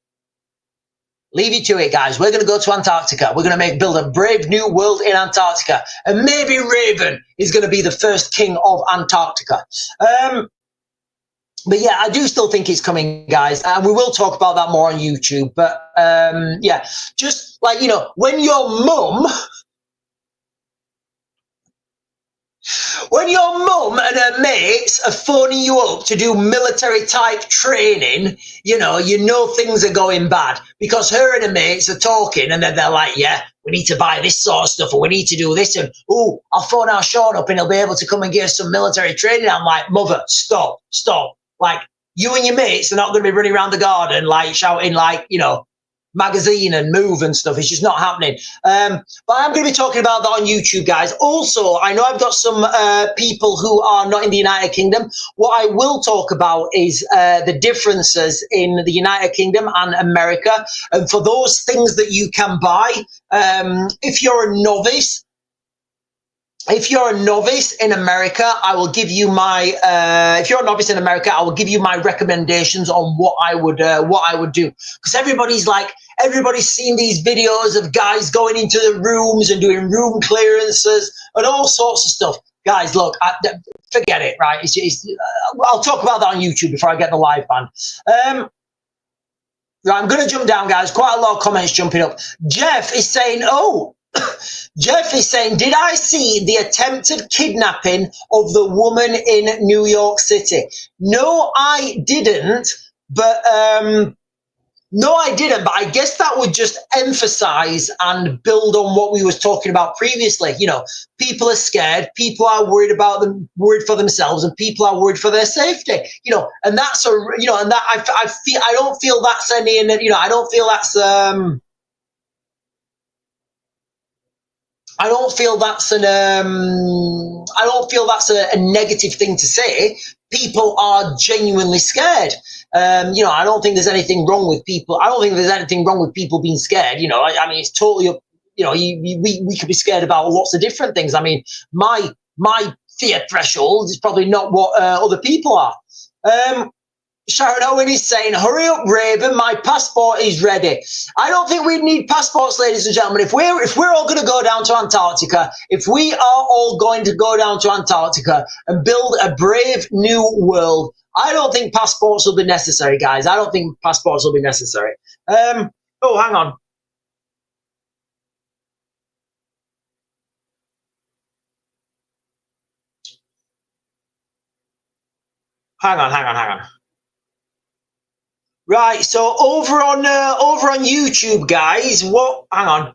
Leave you to it, guys. We're going to go to Antarctica. We're going to build a brave new world in Antarctica. And maybe Raven is going to be the first king of Antarctica. But yeah, I do still think it's coming, guys, and we will talk about that more on YouTube. But just when your mum and her mates are phoning you up to do military type training, you know things are going bad because her and her mates are talking, and then they're like, yeah, we need to buy this sort of stuff, or we need to do this, and I'll phone our Sean up and he'll be able to come and give us some military training. I'm like, mother, stop. Like, you and your mates are not going to be running around the garden, shouting, magazine and move and stuff. It's just not happening. But I'm going to be talking about that on YouTube, guys. Also, I know I've got some people who are not in the United Kingdom. What I will talk about is the differences in the United Kingdom and America. And for those things that you can buy, if you're a novice, in America, I will give you my. If you're a novice in America, I will give you my recommendations on what I would do. Because everybody's seen these videos of guys going into the rooms and doing room clearances and all sorts of stuff. Guys, look, forget it. Right? I'll talk about that on YouTube before I get the live ban. Right, I'm going to jump down, guys. Quite a lot of comments jumping up. Jeff is saying, did I see the attempted kidnapping of the woman in New York City? No, I didn't. But I guess that would just emphasize and build on what we was talking about previously. People are scared. People are worried for themselves, and people are worried for their safety. And that's I don't feel that's any. I don't feel that's. I don't feel that's a negative thing to say. people are genuinely scared. You know, I don't think there's anything wrong with people. I don't think there's anything wrong with people being scared. You know, I mean, it's totally up. You know, we could be scared about lots of different things. I mean, my fear threshold is probably not what other people are. Sharon Owen is saying, hurry up, Raven, my passport is ready. I don't think we need passports, ladies and gentlemen. If we're all going to go down to Antarctica, if we are all going to go down to Antarctica and build a brave new world, I don't think passports will be necessary, guys. I don't think passports will be necessary. Oh, hang on. Hang on. Right, so over on YouTube, guys, hang on.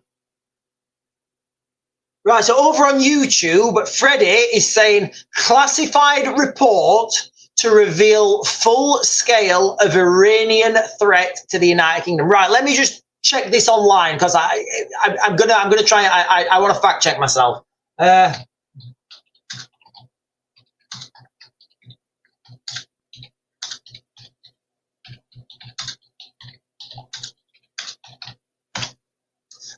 Right, so over on YouTube, Freddie is saying classified report to reveal full scale of Iranian threat to the United Kingdom. Right, let me just check this online because I'm gonna try. I want to fact check myself.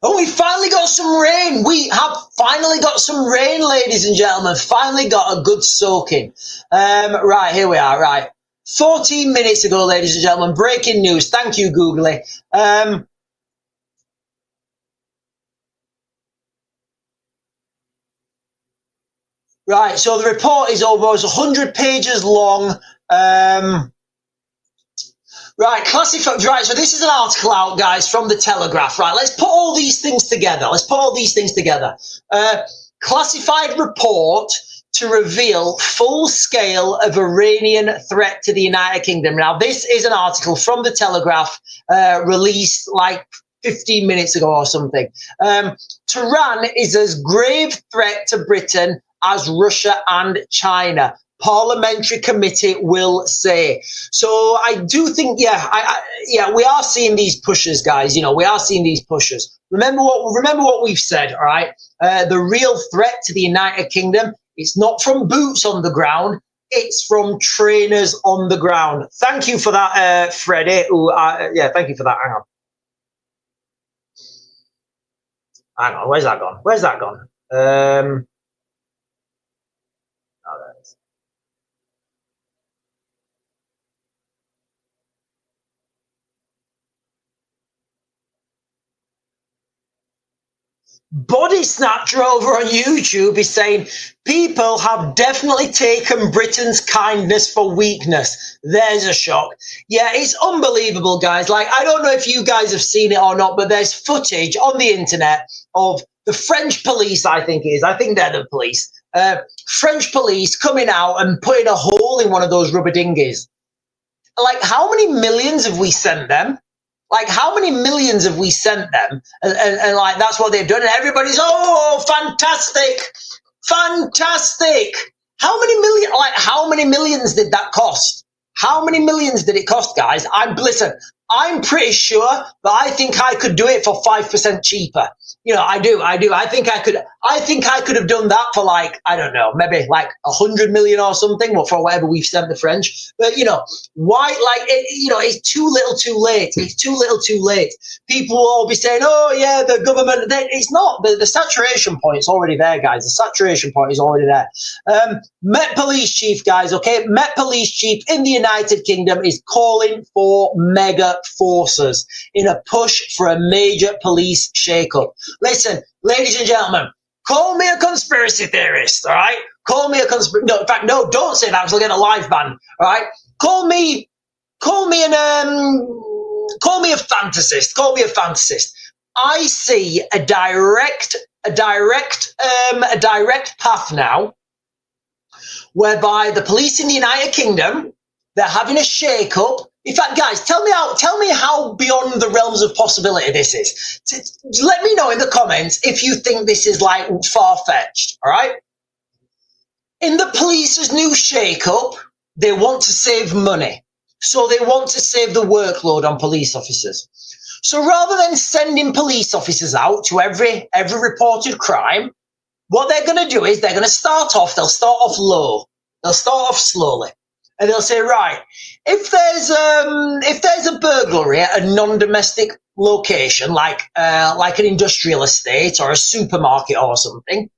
Oh, we finally got some rain. We have finally got some rain, ladies and gentlemen. Finally got a good soaking. Right, here we are. Right. 14 minutes ago, ladies and gentlemen, breaking news. Thank you, Googly. Right, so the report is almost 100 pages long. Right, classified. Right, so this is an article out, guys, from the Telegraph. Right, let's put all these things together. Classified report to reveal full scale of Iranian threat to the United Kingdom. Now, this is an article from the Telegraph, released like 15 minutes ago or something. Tehran is as grave threat to Britain as Russia and China. Parliamentary committee will say. So I do think, yeah, we are seeing these pushes, guys. You know, we are seeing these pushes. Remember what we've said, all right? The real threat to the United Kingdom, it's not from boots on the ground, it's from trainers on the ground. Thank you for that, Freddie. Yeah, thank you for that. Hang on, where's that gone? Oh, there it is. Body Snatcher over on YouTube is saying, people have definitely taken Britain's kindness for weakness. There's a shock. Yeah, it's unbelievable, guys. Like, I don't know if you guys have seen it or not, but there's footage on the internet of the French police, I think it is. I think they're the police. French police coming out and putting a hole in one of those rubber dinghies. Like, how many millions have we sent them? Like, how many millions have we sent them? And like, that's what they've done. And everybody's, oh, fantastic. How many millions did that cost? How many millions did it cost, guys? Listen, I'm pretty sure that I think I could do it for 5% cheaper. You know, I do. I think I could have done that for, like, I don't know, maybe like 100 million or something, or for whatever we've sent the French. But, you know, why, like, it's too little too late. It's too little too late. People will all be saying, oh, yeah, the government. It's not. The saturation point is already there, guys. The saturation point is already there. Met Police Chief, guys, okay? Met Police Chief in the United Kingdom is calling for mega forces in a push for a major police shake-up. Listen, ladies and gentlemen, call me a conspiracy theorist, all right? Call me a no, in fact, no, don't say that because I'll get a live ban, all right? Call me a fantasist. Call me a fantasist. I see a direct path now whereby the police in the United Kingdom, they're having a shake-up. In fact, guys, tell me how beyond the realms of possibility this is. Let me know in the comments if you think this is, like, far-fetched, all right? In the police's new shake-up, they want to save money. So they want to save the workload on police officers. So rather than sending police officers out to every reported crime, what they're going to do is they'll start off low. They'll start off slowly. and they'll say, right, if there's a burglary at a non-domestic location, like an industrial estate or a supermarket or something,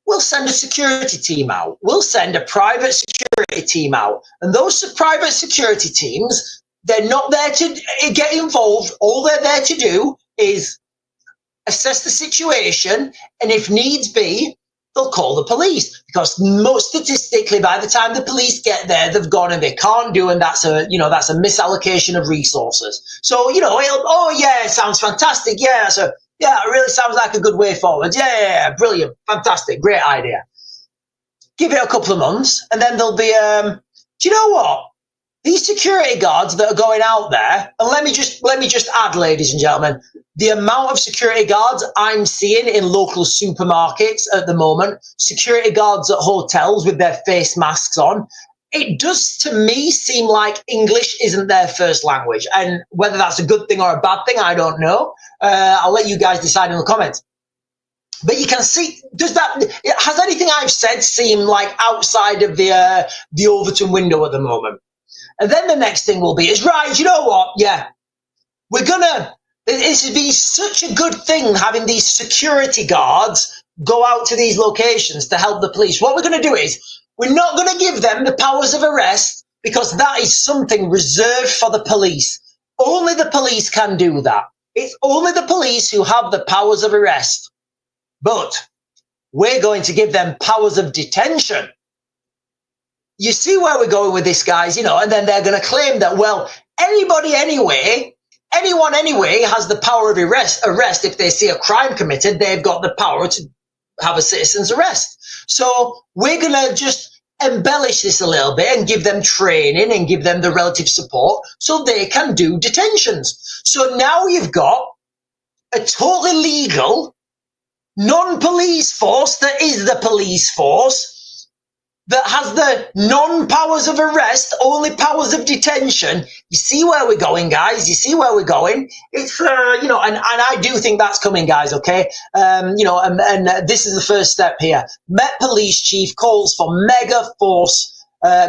we'll send a security team out. We'll send a private security team out. And those private security teams, they're not there to get involved. All they're there to do is assess the situation, and if needs be, they'll call the police, because most statistically, by the time the police get there, they've gone and they can't do, and that's a misallocation of resources. So, oh yeah, it sounds fantastic. Yeah, it really sounds like a good way forward. Yeah, brilliant, fantastic, great idea. Give it a couple of months, and then there'll be, do you know what? These security guards that are going out there, and let me just add, ladies and gentlemen, the amount of security guards I'm seeing in local supermarkets at the moment, security guards at hotels with their face masks on, it does to me seem like English isn't their first language. And whether that's a good thing or a bad thing, I don't know. I'll let you guys decide in the comments. But you can see, has anything I've said seem like outside of the Overton window at the moment? And then the next thing will be is, right, you know what? Yeah, this would be such a good thing having these security guards go out to these locations to help the police. What we're going to do is, we're not going to give them the powers of arrest, because that is something reserved for the police. Only the police can do that. It's only the police who have the powers of arrest. But we're going to give them powers of detention. You see where we're going with this, guys, and then they're going to claim that, well, anyone anyway has the power of arrest. If they see a crime committed, they've got the power to have a citizen's arrest. So we're going to just embellish this a little bit and give them training and give them the relative support so they can do detentions. So now you've got a totally legal non-police force that is the police force, that has the non-powers of arrest, only powers of detention. You see where we're going, guys? You see where we're going? It's, and I do think that's coming, guys, okay? And this is the first step here. Met Police Chief calls for mega force. I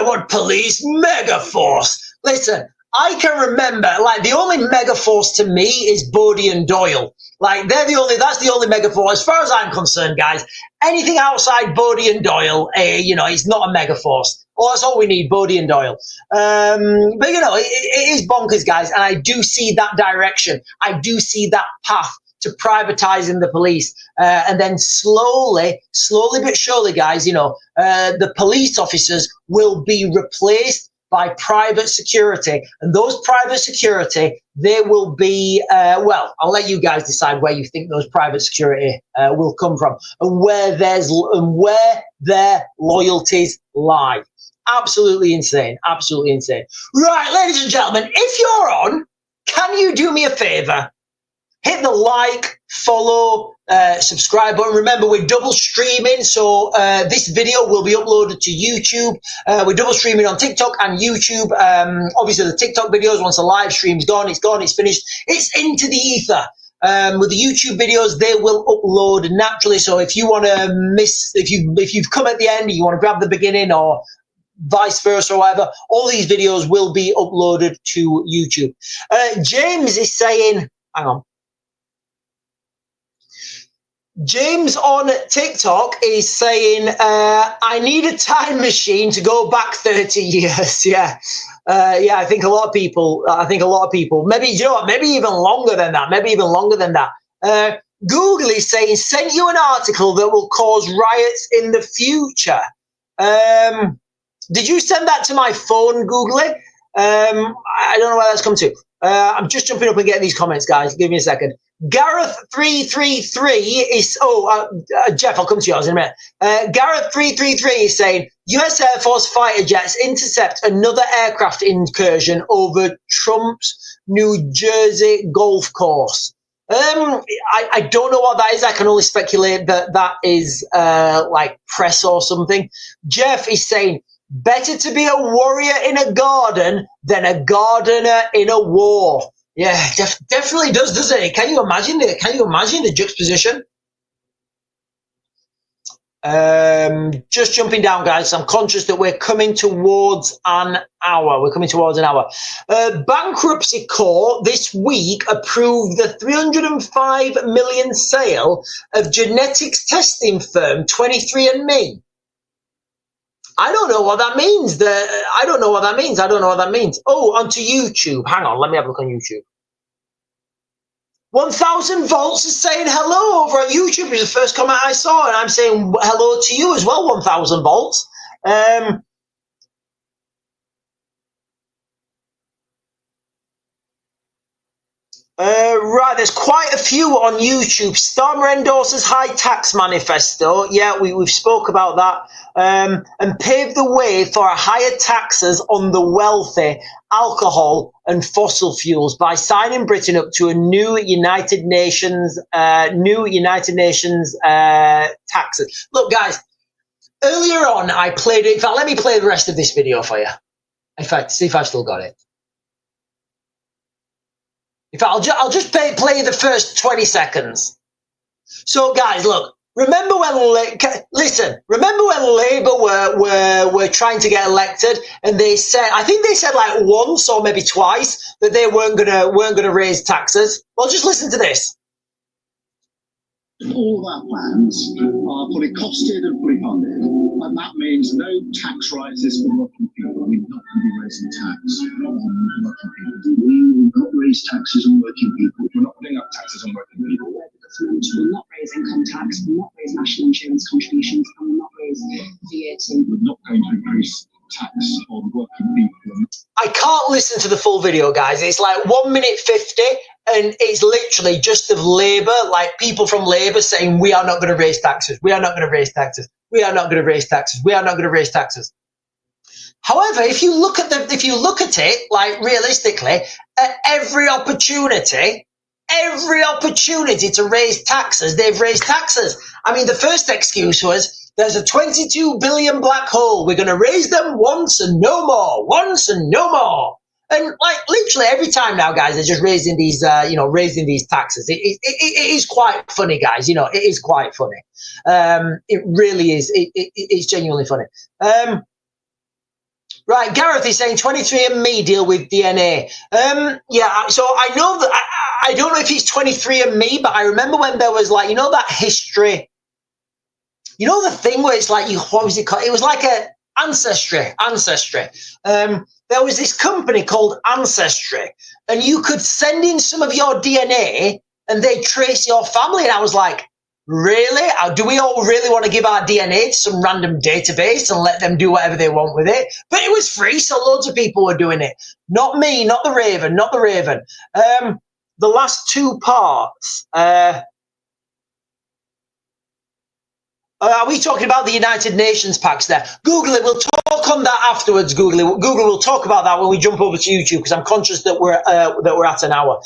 want police mega force. Listen, I can remember, like, the only mega force to me is Bodie and Doyle. Like, that's the only mega force. As far as I'm concerned, guys, anything outside Bodie and Doyle, it's not a mega force. Oh, that's all we need, Bodie and Doyle. But, it is bonkers, guys, and I do see that direction. I do see that path to privatizing the police. And then slowly but surely, guys, the police officers will be replaced by private security, and those private security, they will be, I'll let you guys decide where you think those private security will come from, and where their loyalties lie. Absolutely insane. Right, ladies and gentlemen, if you're on, can you do me a favor? Hit the like, follow, subscribe button. Remember, we're double streaming, so this video will be uploaded to YouTube. We're double streaming on TikTok and YouTube. Obviously, the TikTok videos, once the live stream's gone, it's finished. It's into the ether. With the YouTube videos, they will upload naturally. So if you want to if you've come at the end, you want to grab the beginning, or vice versa or whatever, all these videos will be uploaded to YouTube. James is saying, hang on. James on TikTok is saying, I need a time machine to go back 30 years. Yeah. I think a lot of people, maybe, maybe even longer than that. Google is saying, sent you an article that will cause riots in the future. Did you send that to my phone, Google? I don't know where that's come to. I'm just jumping up and getting these comments, guys. Give me a second. Gareth333 is, Jeff, I'll come to yours in a minute. Gareth333 is saying, US Air Force fighter jets intercept another aircraft incursion over Trump's New Jersey golf course. I don't know what that is. I can only speculate that is like press or something. Jeff is saying, better to be a warrior in a garden than a gardener in a war. Yeah, definitely does, doesn't it? Can you imagine the juxtaposition? Just jumping down, guys. I'm conscious that we're coming towards an hour. Bankruptcy court this week approved the $305 million sale of genetics testing firm 23andMe. I don't know what that means. I don't know what that means. Oh, onto YouTube. Hang on, let me have a look on YouTube. 1000 volts is saying hello over on YouTube. Is the first comment I saw, and I'm saying hello to you as well, 1000 volts. Right, there's quite a few on YouTube. Starmer endorses high tax manifesto. Yeah, we've spoke about that. And paved the way for higher taxes on the wealthy, alcohol and fossil fuels by signing Britain up to a new United Nations taxes. Look, guys, earlier on I played it. In fact, let me play the rest of this video for you. In fact, see if I've still got it. In fact, I'll just play the first 20 seconds. So, guys, look. Remember when Labour were trying to get elected, and they said, I think they said like once or maybe twice that they weren't gonna raise taxes. Well, just listen to this. All our plans are fully costed and fully funded, and that means no tax rises for working people. We're not going to be raising tax on working people. We will not raise taxes on working people. We're not putting up taxes on working people. We'll not raise income tax, we'll not raise national insurance contributions, and we'll not raise VAT. We're not going to increase tax on working people. I can't listen to the full video, guys. It's like 1 minute 50, and it's literally just of Labour, like people from Labour saying, we are not going to raise taxes. We are not going to raise taxes. We are not going to raise taxes. We are not going to raise taxes. However, if you look at it, like realistically, at every opportunity to raise taxes, they've raised taxes. I mean, the first excuse was, there's a 22 billion black hole. We're going to raise them once and no more. Once and no more. And like literally every time now, guys, they're just raising these, raising these taxes. It is quite funny, guys. It is quite funny. It really is. It's genuinely funny. Right, Gareth is saying 23andMe deal with DNA. Yeah, so I know that I don't know if it's 23andMe, but I remember when there was like, that history. The thing where it's like, what was it called? It was like a Ancestry. There was this company called Ancestry, and you could send in some of your DNA and they trace your family. And I was like, really? Do we all really want to give our DNA to some random database and let them do whatever they want with it? But it was free, so loads of people were doing it. Not me, not the Raven. The last two parts. Are we talking about the United Nations packs there? Google it. We'll talk on that afterwards. Google it. Google will talk about that when we jump over to YouTube, because I'm conscious that we're at an hour.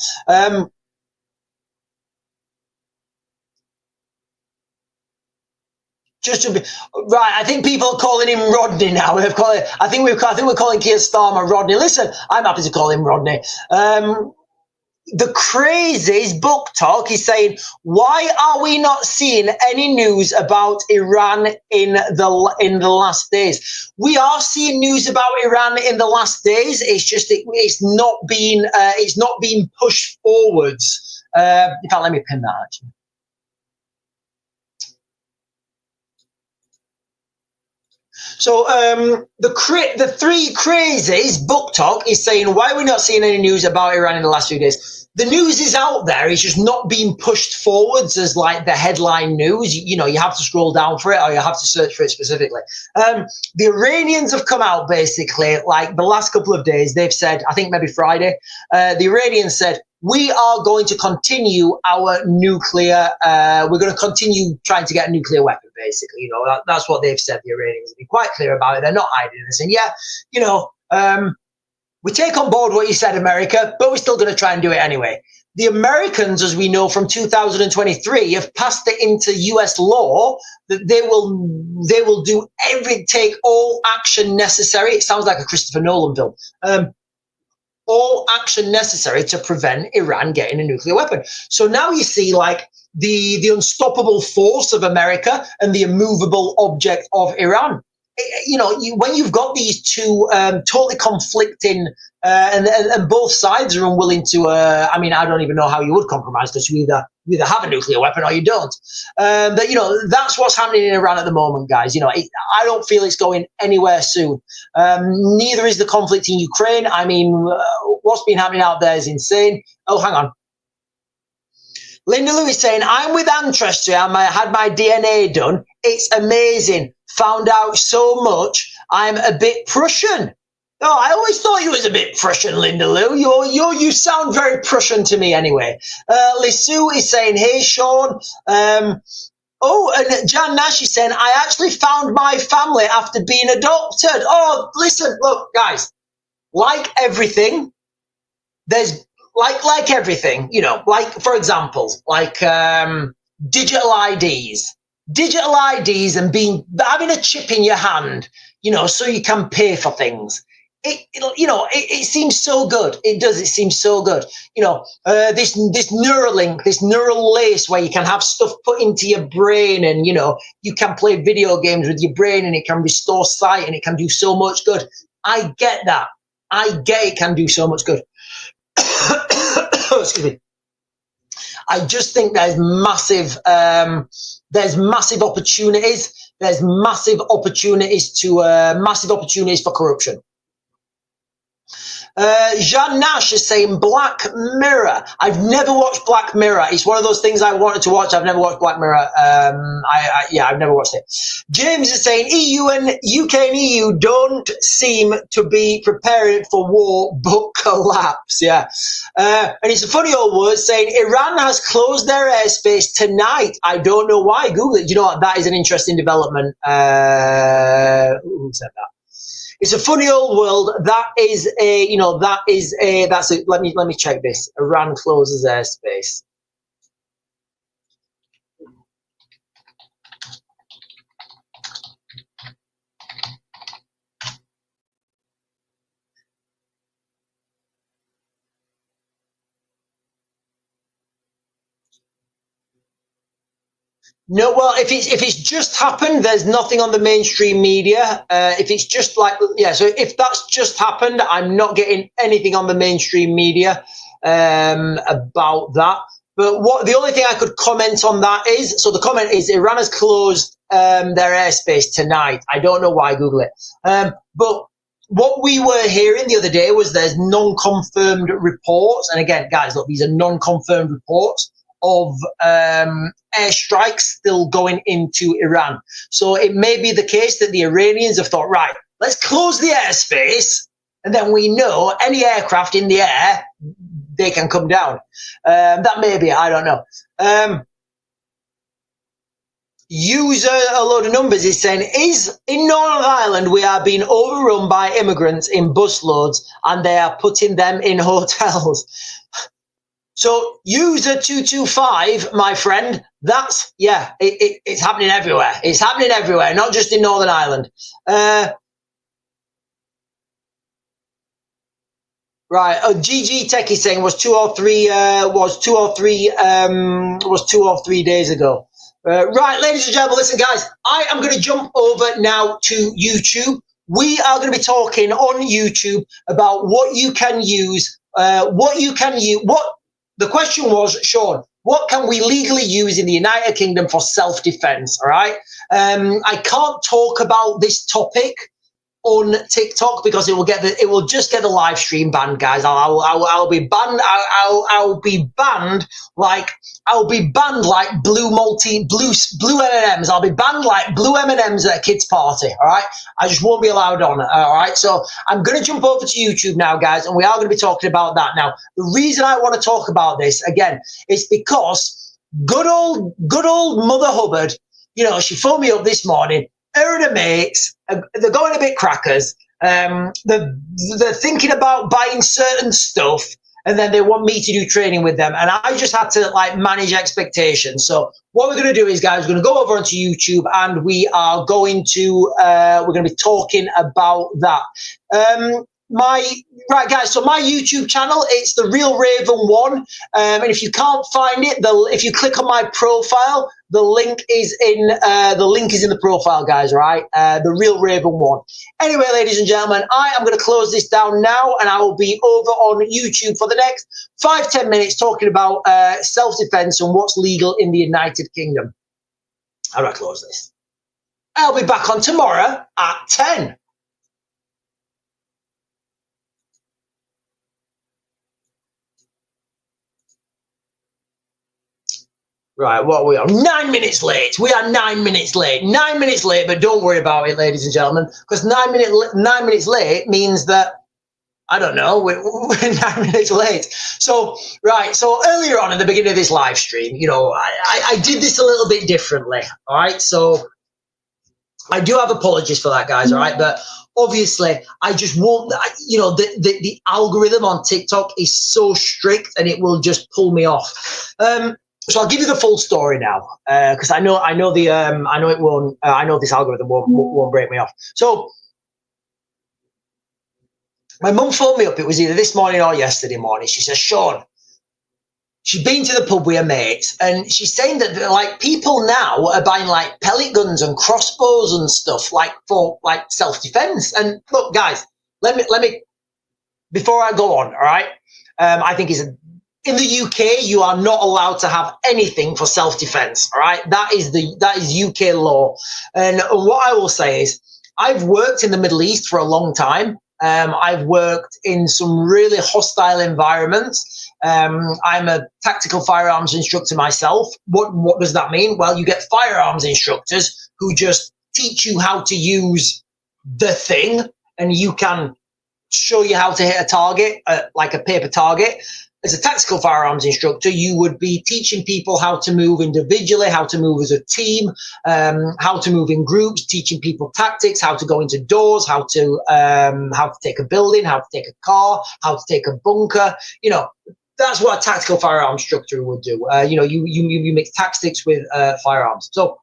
Right, I think people are calling him Rodney now. I think we're calling Keir Starmer Rodney. Listen, I'm happy to call him Rodney. The Crazies book talk is saying, why are we not seeing any news about Iran in the last days? We are seeing news about Iran in the last days. It's just it's not being pushed forwards. In fact, let me pin that actually. So the three crazies book talk is saying, why are we not seeing any news about Iran in the last few days? The news is out there. It's just not being pushed forwards as like the headline news. You have to scroll down for it, or you have to search for it specifically. The Iranians have come out basically like the last couple of days. They've said, I think maybe Friday, the Iranians said, we are going to continue our nuclear, we're going to continue trying to get a nuclear weapon, basically. That's what they've said, the Iranians. Have been quite clear about it. They're not hiding this. And yeah, we take on board what you said, America, but we're still going to try and do it anyway. The Americans, as we know from 2023, have passed it into US law that they will take all action necessary. It sounds like a Christopher Nolan film. All action necessary to prevent Iran getting a nuclear weapon. So now you see, like, the unstoppable force of America and the immovable object of Iran. You know, when you've got these two totally conflicting, and both sides are unwilling to, I mean, I don't even know how you would compromise, because you either have a nuclear weapon or you don't. But, you know, that's what's happening in Iran at the moment, guys. You know, I don't feel it's going anywhere soon. Neither is the conflict in Ukraine. I mean, what's been happening out there is insane. Oh, hang on. Linda Lewis saying, I'm with Ancestry. I had my DNA done. It's amazing. Found out so much. I'm a bit Prussian. Oh, I always thought you was a bit Prussian, Linda Lou. You sound very Prussian to me anyway. Lisu is saying, hey, Sean. Oh, and Jan Nash is saying, I actually found my family after being adopted. Oh, listen, look, guys, like everything, there's like everything, you know, like, for example, like digital IDs and having a chip in your hand, you know, so you can pay for things. It seems so good. It does. It seems so good. You know, this Neuralink, this neural lace where you can have stuff put into your brain, and you know, you can play video games with your brain, and it can restore sight, and it can do so much good. I get that. I get it can do so much good. Excuse me. I just think there's massive opportunities. There's massive opportunities for corruption. Jean Nash is saying Black Mirror. I've never watched Black Mirror. It's one of those things I wanted to watch. I've never watched Black Mirror. I've never watched it. James is saying EU and UK and EU don't seem to be preparing for war but collapse. Yeah. And it's a funny old word saying Iran has closed their airspace tonight. I don't know why. Google it. You know what? That is an interesting development. Who said that? It's a funny old world. That's it. Let me check this. Iran closes airspace. No, well, if it's just happened, there's nothing on the mainstream media. If it's just so if that's just happened, I'm not getting anything on the mainstream media about that. But the only thing I could comment on that is, so the comment is Iran has closed their airspace tonight. I don't know why. Google it. But what we were hearing the other day was there's non-confirmed reports, and again, guys, look, these are non-confirmed reports of airstrikes still going into Iran. So it may be the case that the Iranians have thought, right, let's close the airspace, and then we know any aircraft in the air, they can come down. That may be, I don't know. User a load of numbers is saying, in Northern Ireland we are being overrun by immigrants in busloads, and they are putting them in hotels. So user 225, my friend, it's happening everywhere. It's happening everywhere, not just in Northern Ireland. Right. GG Tech is saying was two or three days ago. Right, ladies and gentlemen, listen, guys, I am going to jump over now to YouTube. We are going to be talking on YouTube about what you can use, the question was, Sean, what can we legally use in the United Kingdom for self-defense? All right. I can't talk about this topic on TikTok because it will just get the live stream banned, guys. I'll be banned. I'll be banned like blue M&Ms. I'll be banned like blue M&Ms at a kid's party. All right. I just won't be allowed on. All right. So I'm going to jump over to YouTube now, guys, and we are going to be talking about that. Now, the reason I want to talk about this again is because good old Mother Hubbard, you know, she phoned me up this morning. Her and her mates, they're going a bit crackers. They're thinking about buying certain stuff, and then they want me to do training with them. And I just had to manage expectations. So what we're going to do is, guys, we're going to go over onto YouTube, and we're going to be talking about that. right, guys. So my YouTube channel, it's the Real Raven One, and if you can't find it, if you click on my profile, the link is in the profile, guys. Right, the Real Raven One. Anyway, ladies and gentlemen, I am going to close this down now, and I will be over on YouTube for the next 5-10 minutes talking about self-defense and what's legal in the United Kingdom. How do I close this? I'll be back on tomorrow at 10. Right, what are we on? 9 minutes late. We are 9 minutes late. 9 minutes late, but don't worry about it, ladies and gentlemen, because 9 minutes late means that, I don't know, we're 9 minutes late. So, right, so earlier on in the beginning of this live stream, you know, I did this a little bit differently, all right? So I do have apologies for that, guys, all right? But obviously, I just won't, you know, the algorithm on TikTok is so strict and it will just pull me off. So I'll give you the full story now, because I know this algorithm won't break me off. So my mum phoned me up. It was either this morning or yesterday morning. She says, Sean, she'd been to the pub with her mates, and she's saying that like people now are buying like pellet guns and crossbows and stuff like for like self-defense. And look, guys, let me before I go on, all right? I think in the UK, you are not allowed to have anything for self-defense, all right? That is UK law. And what I will say is, I've worked in the Middle East for a long time. I've worked in some really hostile environments. I'm a tactical firearms instructor myself. What does that mean? Well, you get firearms instructors who just teach you how to use the thing, and you can show you how to hit a target, like a paper target. As a tactical firearms instructor, you would be teaching people how to move individually, how to move as a team, how to move in groups, teaching people tactics, how to go into doors, how to take a building, how to take a car, how to take a bunker. You know, that's what a tactical firearms instructor would do. You know, you mix tactics with firearms. So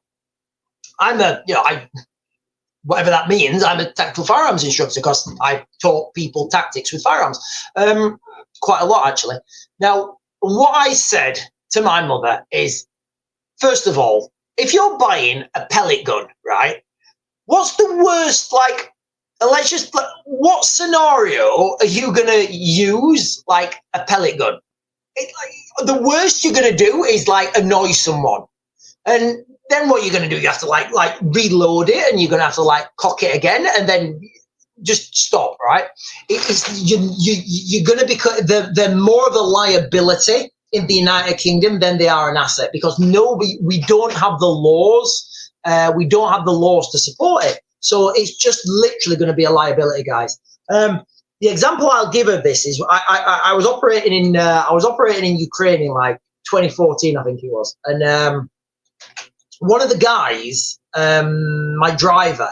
whatever that means, I'm a tactical firearms instructor because I taught people tactics with firearms. Quite a lot, actually. Now, what I said to my mother is, first of all, if you're buying a pellet gun, right, what's the worst, like, what scenario are you going to use, like, a pellet gun? The worst you're going to do is, like, annoy someone. And then what you're going to do, you have to, like reload it, and you're going to have to, like, cock it again, and then just stop, right? You're going to be, they're more of a liability in the United Kingdom than they are an asset, because we don't have the laws. We don't have the laws to support it. So it's just literally going to be a liability, guys. The example I'll give of this is I was operating in Ukraine in like 2014, I think it was, and one of the guys, my driver,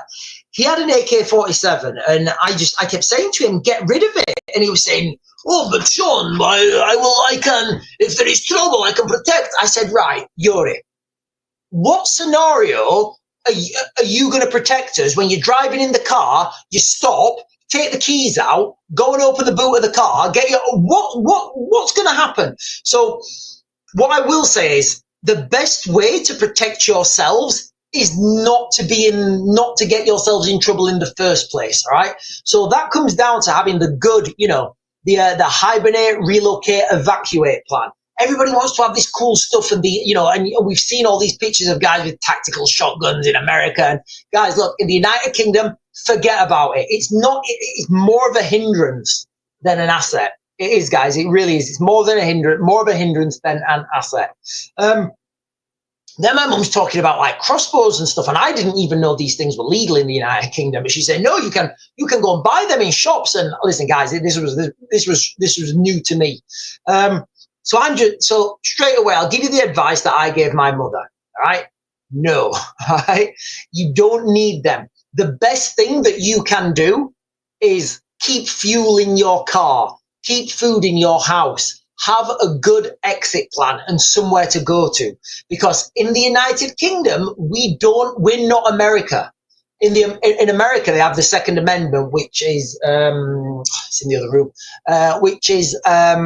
he had an AK-47, and I kept saying to him, get rid of it. And he was saying, oh, but Sean, I can, if there is trouble, I can protect. I said, right, Yuri, what scenario are you going to protect us when you're driving in the car, you stop, take the keys out, go and open the boot of the car, what's going to happen? So what I will say is, the best way to protect yourselves is not to get yourselves in trouble in the first place, all right? So that comes down to having the good, you know, the hibernate, relocate, evacuate plan. Everybody wants to have this cool stuff, and and we've seen all these pictures of guys with tactical shotguns in America. And guys, look, in the United Kingdom, forget about it. It's more of a hindrance than an asset. It is, guys. It really is. It's more of a hindrance than an asset. Then my mum's talking about like crossbows and stuff, and I didn't even know these things were legal in the United Kingdom. But she said, no, you can go and buy them in shops. And listen, guys, this was new to me. So straight away, I'll give you the advice that I gave my mother. All right, no, all right, you don't need them. The best thing that you can do is keep fuel in your car, keep food in your house. Have a good exit plan and somewhere to go to, because in the United Kingdom, we're not America. in America, they have the Second Amendment, which is it's in the other room, which is a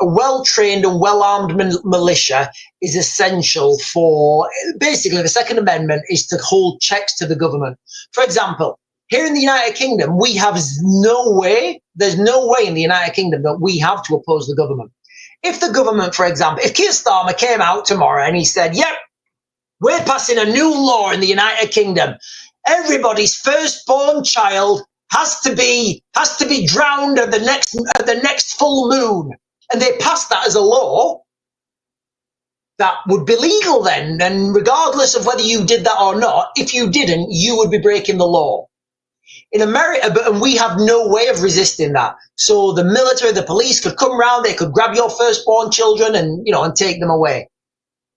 well-trained and well-armed militia is essential for, basically the Second Amendment is to hold checks to the government. For example, here in the United Kingdom, we have there's no way in the United Kingdom that we have to oppose the government. If the government, for example, if Keir Starmer came out tomorrow and he said, yep, we're passing a new law in the United Kingdom, everybody's firstborn child has to be drowned at the next full moon, and they passed that as a law, that would be legal then. And regardless of whether you did that or not, if you didn't, you would be breaking the law. In America, and we have no way of resisting that. So the military, the police could come around, they could grab your firstborn children and take them away.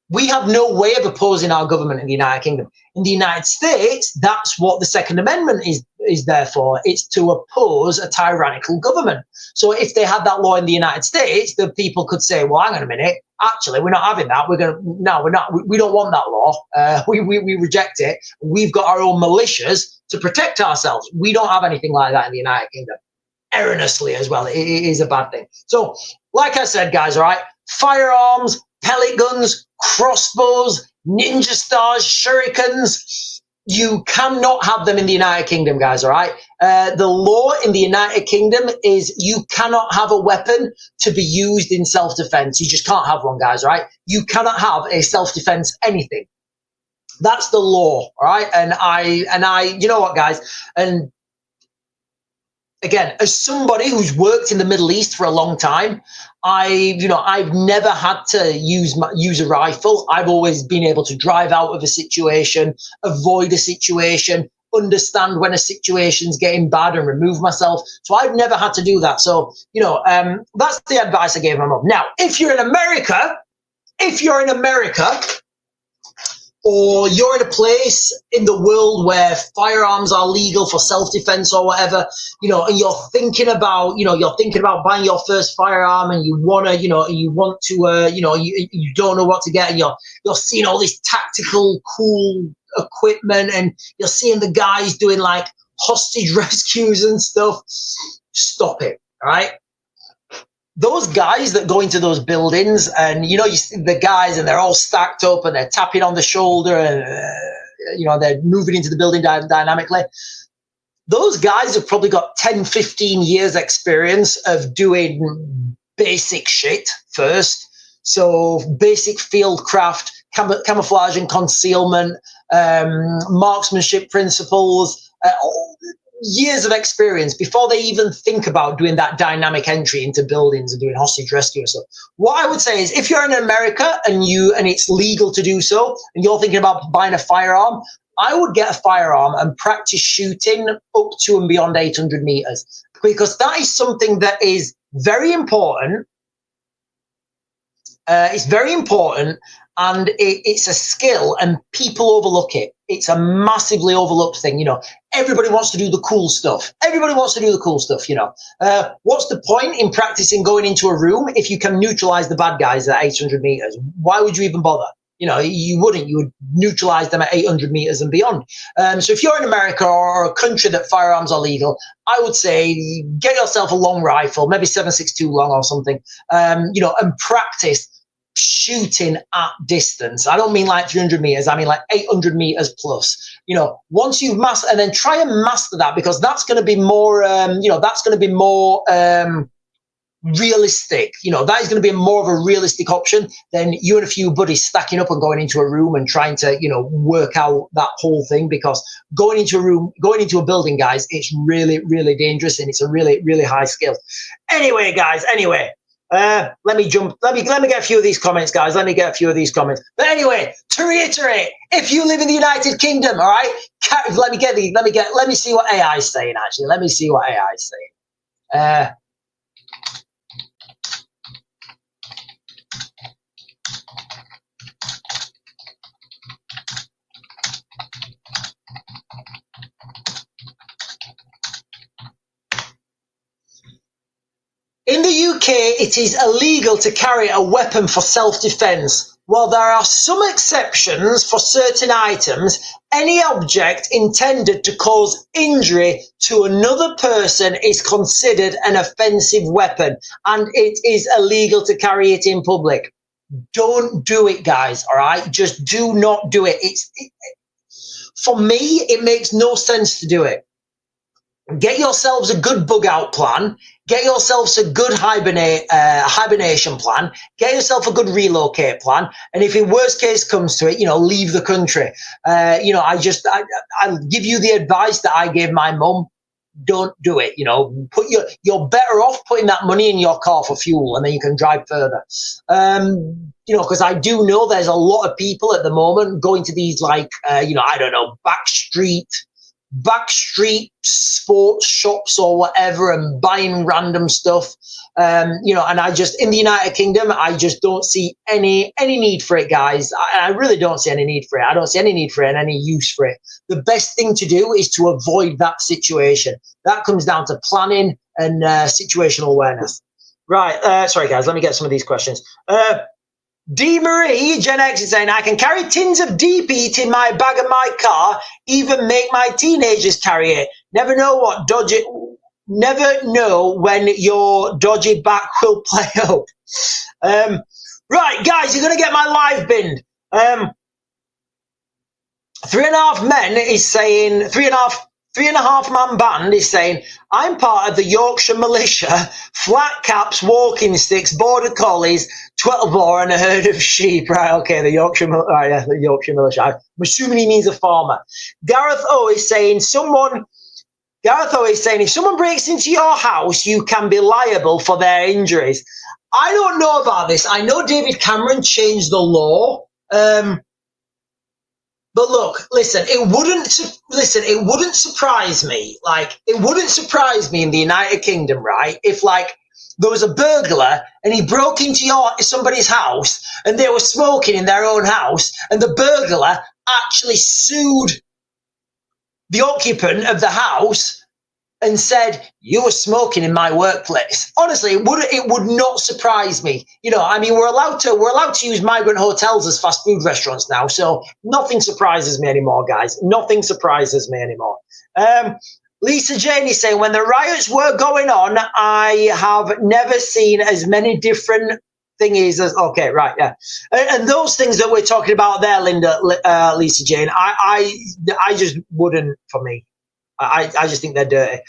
We have no way of opposing our government in the United Kingdom. In the United States, that's what the Second Amendment is there for. It's to oppose a tyrannical government. So if they had that law in the United States, the people could say, well, hang on a minute, actually, we're not having that. We don't want that law. We reject it. We've got our own militias to protect ourselves. We don't have anything like that in the United Kingdom. Erroneously as well. It is a bad thing. So, like I said, guys, all right, firearms, pellet guns, crossbows, ninja stars, shurikens, you cannot have them in the United Kingdom, guys, all right? The law in the United Kingdom is you cannot have a weapon to be used in self-defense. You just can't have one, guys, all right? You cannot have a self-defense anything. That's the law, all right? And I, you know what, guys? And again, as somebody who's worked in the Middle East for a long time, I've never had to use a rifle. I've always been able to drive out of a situation, avoid a situation, understand when a situation's getting bad and remove myself. So I've never had to do that. So, that's the advice I gave my mum. Now, if you're in America, or you're in a place in the world where firearms are legal for self-defense or whatever, and you're thinking about buying your first firearm, and you don't know what to get, and you're seeing all this tactical, cool equipment, and you're seeing the guys doing like hostage rescues and stuff. Stop it, all right? Those guys that go into those buildings, and you see the guys, and they're all stacked up, and they're tapping on the shoulder, and they're moving into the building dynamically. Those guys have probably got 10, 15 years experience of doing basic shit first. So basic field craft, camouflage and concealment, marksmanship principles, years of experience before they even think about doing that dynamic entry into buildings and doing hostage rescue and stuff. What I would say is, if you're in America and it's legal to do so, and you're thinking about buying a firearm, I would get a firearm and practice shooting up to and beyond 800 meters, because that is something that is very important. It's very important, and it's a skill, and people overlook it. It's a massively overlooked thing. Everybody wants to do the cool stuff. What's the point in practicing going into a room if you can neutralize the bad guys at 800 meters? Why would you even bother? You wouldn't. You would neutralize them at 800 meters and beyond. So if you're in America or a country that firearms are legal, I would say get yourself a long rifle, maybe 7.62 long or something, and practice shooting at distance. I don't mean like 300 meters. I mean like 800 meters plus. Once you've mastered, and then try and master that, because that's going to be more, realistic. That is going to be more of a realistic option than you and a few buddies stacking up and going into a room and trying to, work out that whole thing. Because going into a building, guys, it's really, really dangerous, and it's a really, really high skill. Anyway, guys, let me get a few of these comments, guys. But anyway, to reiterate, if you live in the United Kingdom, all right, let me see what AI is saying, actually. Let me see what AI is saying. In the UK, it is illegal to carry a weapon for self-defense. while there are some exceptions for certain items, any object intended to cause injury to another person is considered an offensive weapon, and it is illegal to carry it in public. Don't do it, guys, all right? Just do not do it. For me, it makes no sense to do it. Get yourselves a good bug out plan. Get yourselves a good hibernation plan. Get yourself a good relocate plan. And if in worst case comes to it, leave the country. I'll give you the advice that I gave my mum. Don't do it. You're better off putting that money in your car for fuel, and then you can drive further. Because I do know there's a lot of people at the moment going to these backstreet sports shops or whatever and buying random stuff. And I just, in the United Kingdom, I just don't see any need for it, guys. I really don't see any need for it. I don't see any need for it and any use for it. The best thing to do is to avoid that situation. That comes down to planning and situational awareness. Right. Sorry, guys. Let me get some of these questions. D. Marie, Gen X is saying, I can carry tins of deep heat in my bag of my car, even make my teenagers carry it. Never know when your dodgy back will play up. Right, guys, you're going to get my live binned. 3.5 Men is saying, 3.5 Man band is saying, I'm part of the Yorkshire Militia, flat caps, walking sticks, border collies, 12 bore and a herd of sheep. Right, okay, the Yorkshire Militia. I'm assuming he means a farmer. Gareth O is saying, if someone breaks into your house, you can be liable for their injuries. I don't know about this. I know David Cameron changed the law. But look, listen, it wouldn't surprise me. It wouldn't surprise me in the United Kingdom, right? If there was a burglar and he broke into somebody's house and they were smoking in their own house, and the burglar actually sued the occupant of the house and said, you were smoking in my workplace. Honestly, it would not surprise me. We're allowed to use migrant hotels as fast food restaurants now, so nothing surprises me anymore, guys. Nothing surprises me anymore. Lisa Jane is saying, when the riots were going on, I have never seen as many different thingies as, okay, right, yeah. And those things that we're talking about there, Lisa Jane, I just wouldn't, for me. I just think they're dirty.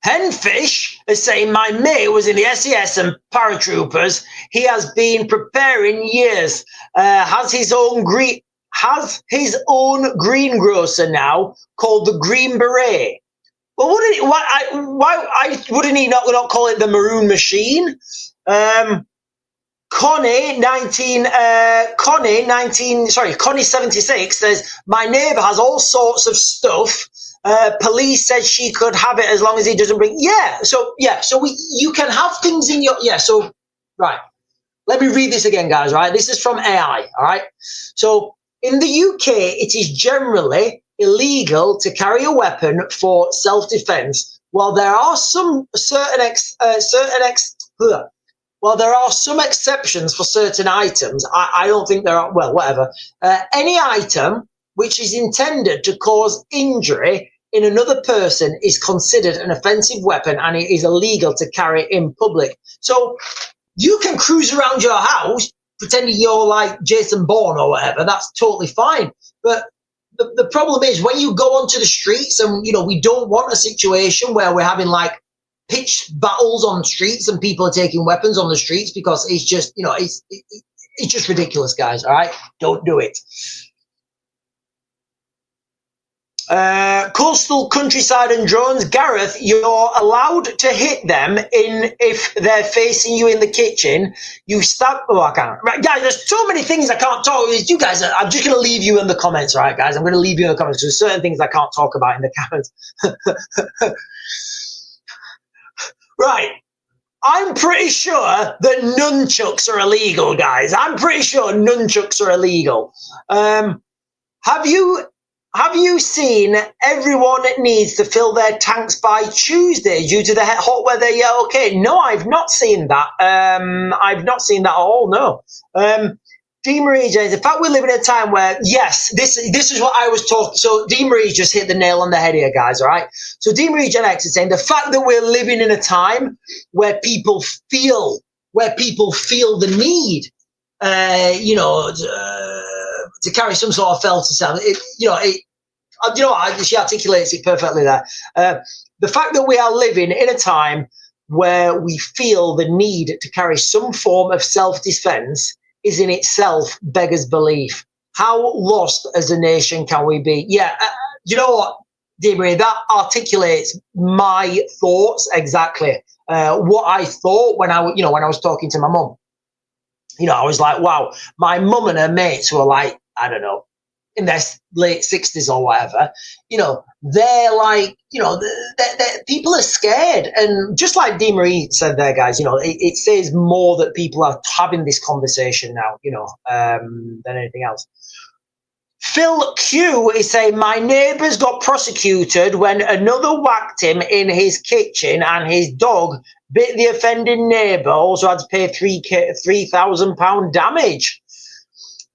Henfish is saying, my mate was in the SES and paratroopers. He has been preparing years. Has his own greengrocer now called the Green Beret. Well, why wouldn't he not call it the Maroon Machine? Connie 76 says, my neighbor has all sorts of stuff. Police said she could have it as long as he doesn't bring. You can have things in your, right. Let me read this again, guys, right? This is from AI, all right? So in the UK, it is generally illegal to carry a weapon for self-defense. While there are some exceptions for certain items, I don't think there are, well, whatever. Any item which is intended to cause injury in another person is considered an offensive weapon, and it is illegal to carry it in public. So you can cruise around your house pretending you're like Jason Bourne or whatever. That's totally fine. But the problem is when you go onto the streets, and, we don't want a situation where we're having pitched battles on streets and people are taking weapons on the streets, because it's just, it's just ridiculous, guys. All right, don't do it. Coastal Countryside and Drones, Gareth, you're allowed to hit them if they're facing you in the kitchen. You stab. Oh, I can't. Right, guys, there's so many things I can't talk. You guys, I'm just going to leave you in the comments, right, guys? I'm going to leave you in the comments. There's certain things I can't talk about in the comments. Right. I'm pretty sure that nunchucks are illegal, guys. I'm pretty sure nunchucks are illegal. Have you have you seen everyone needs to fill their tanks by Tuesday due to the hot weather? Yeah, okay. No, I've not seen that. I've not seen that at all, no. Dean Marie James, in fact, we live in a time where, yes, this is what I was talking. So Dean Marie just hit the nail on the head here, guys, all right? So Dean Marie Gen X is saying the fact that we're living in a time where people feel the need, to carry some sort of felt sound. She articulates it perfectly there. The fact that we are living in a time where we feel the need to carry some form of self-defense is in itself beggars belief. How lost as a nation can we be? Yeah, you know what, Demery, that articulates my thoughts exactly. What I thought when I was talking to my mum. I was like, wow, my mum and her mates were like, I don't know, in their late 60s or whatever, they're like, people are scared. And just like Dee Marie said there, guys, it says more that people are having this conversation now, than anything else. Phil Q is saying, my neighbours got prosecuted when another whacked him in his kitchen and his dog bit the offending neighbour, also had to pay £3,000 damage.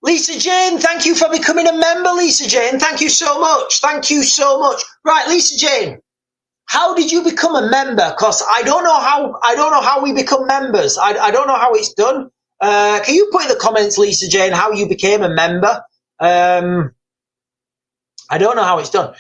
Lisa Jane, thank you for becoming a member, Lisa Jane. Thank you so much. Thank you so much. Right, Lisa Jane, how did you become a member? Because I don't know how we become members. I don't know how it's done. Can you put in the comments, Lisa Jane, how you became a member? I don't know how it's done.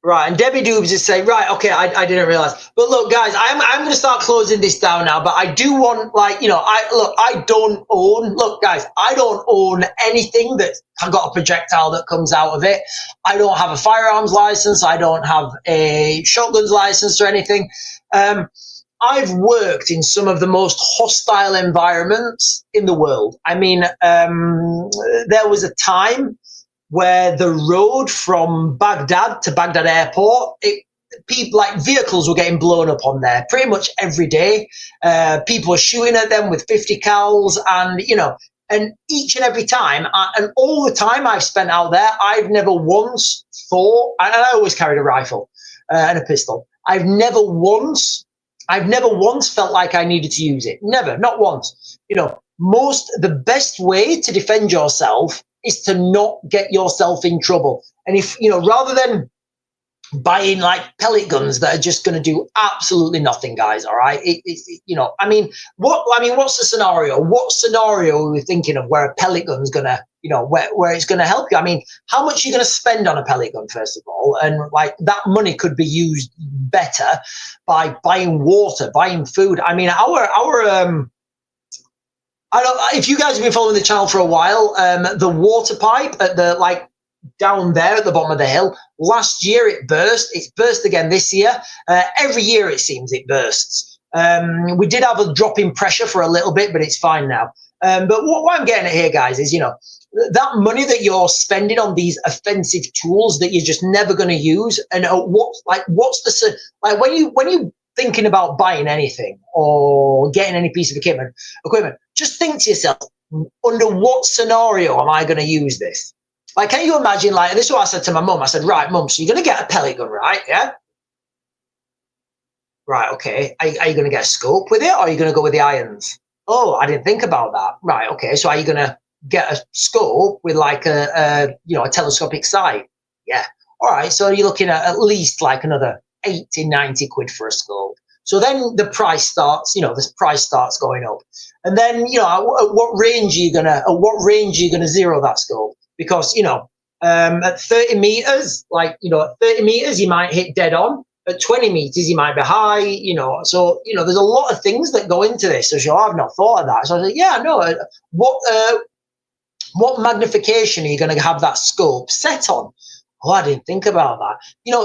Right, and Debbie Doobs is saying, right, okay, I didn't realize. But look, guys, I'm going to start closing this down now, but I do want, I don't own anything that's got a projectile that comes out of it. I don't have a firearms license. I don't have a shotguns license or anything. I've worked in some of the most hostile environments in the world. I mean, there was a time where the road from Baghdad to Baghdad airport, vehicles were getting blown up on there pretty much every day. People were shooting at them with 50 cals, and and each and every time, and all the time I've spent out there, I've never once thought, and I always carried a rifle and a pistol. I've never once felt like I needed to use it. Never, not once. The best way to defend yourself is to not get yourself in trouble. And if, rather than buying like pellet guns that are just going to do absolutely nothing, guys, all right? What's the scenario? What scenario are we thinking of where a pellet gun's going to, where it's going to help you? I mean, how much are you going to spend on a pellet gun, first of all? And that money could be used better by buying water, buying food. I mean, if you guys have been following the channel for a while, the water pipe at the down there at the bottom of the hill, last year it burst. It's burst again this year. Every year it seems it bursts. We did have a drop in pressure for a little bit, but it's fine now. But what I'm getting at here, guys, is that money that you're spending on these offensive tools that you're just never going to use, and when you thinking about buying anything or getting any piece of equipment, just think to yourself, under what scenario am I going to use this? Can you imagine, this is what I said to my mum. I said, right, mum, so you're going to get a pellet gun, right? Yeah? Right, okay. Are you going to get a scope with it, or are you going to go with the irons? Oh, I didn't think about that. Right, okay. So are you going to get a scope with a telescopic sight? Yeah. All right, so you're looking at least another 80, 90 quid for a scope. So then the price starts, going up. And then, at what range are you gonna zero that scope? Because, at 30 meters, at 30 meters, you might hit dead on. At 20 meters, you might be high, So, there's a lot of things that go into this. So I've not thought of that. So I said, yeah, no. What magnification are you going to have that scope set on? Oh, I didn't think about that.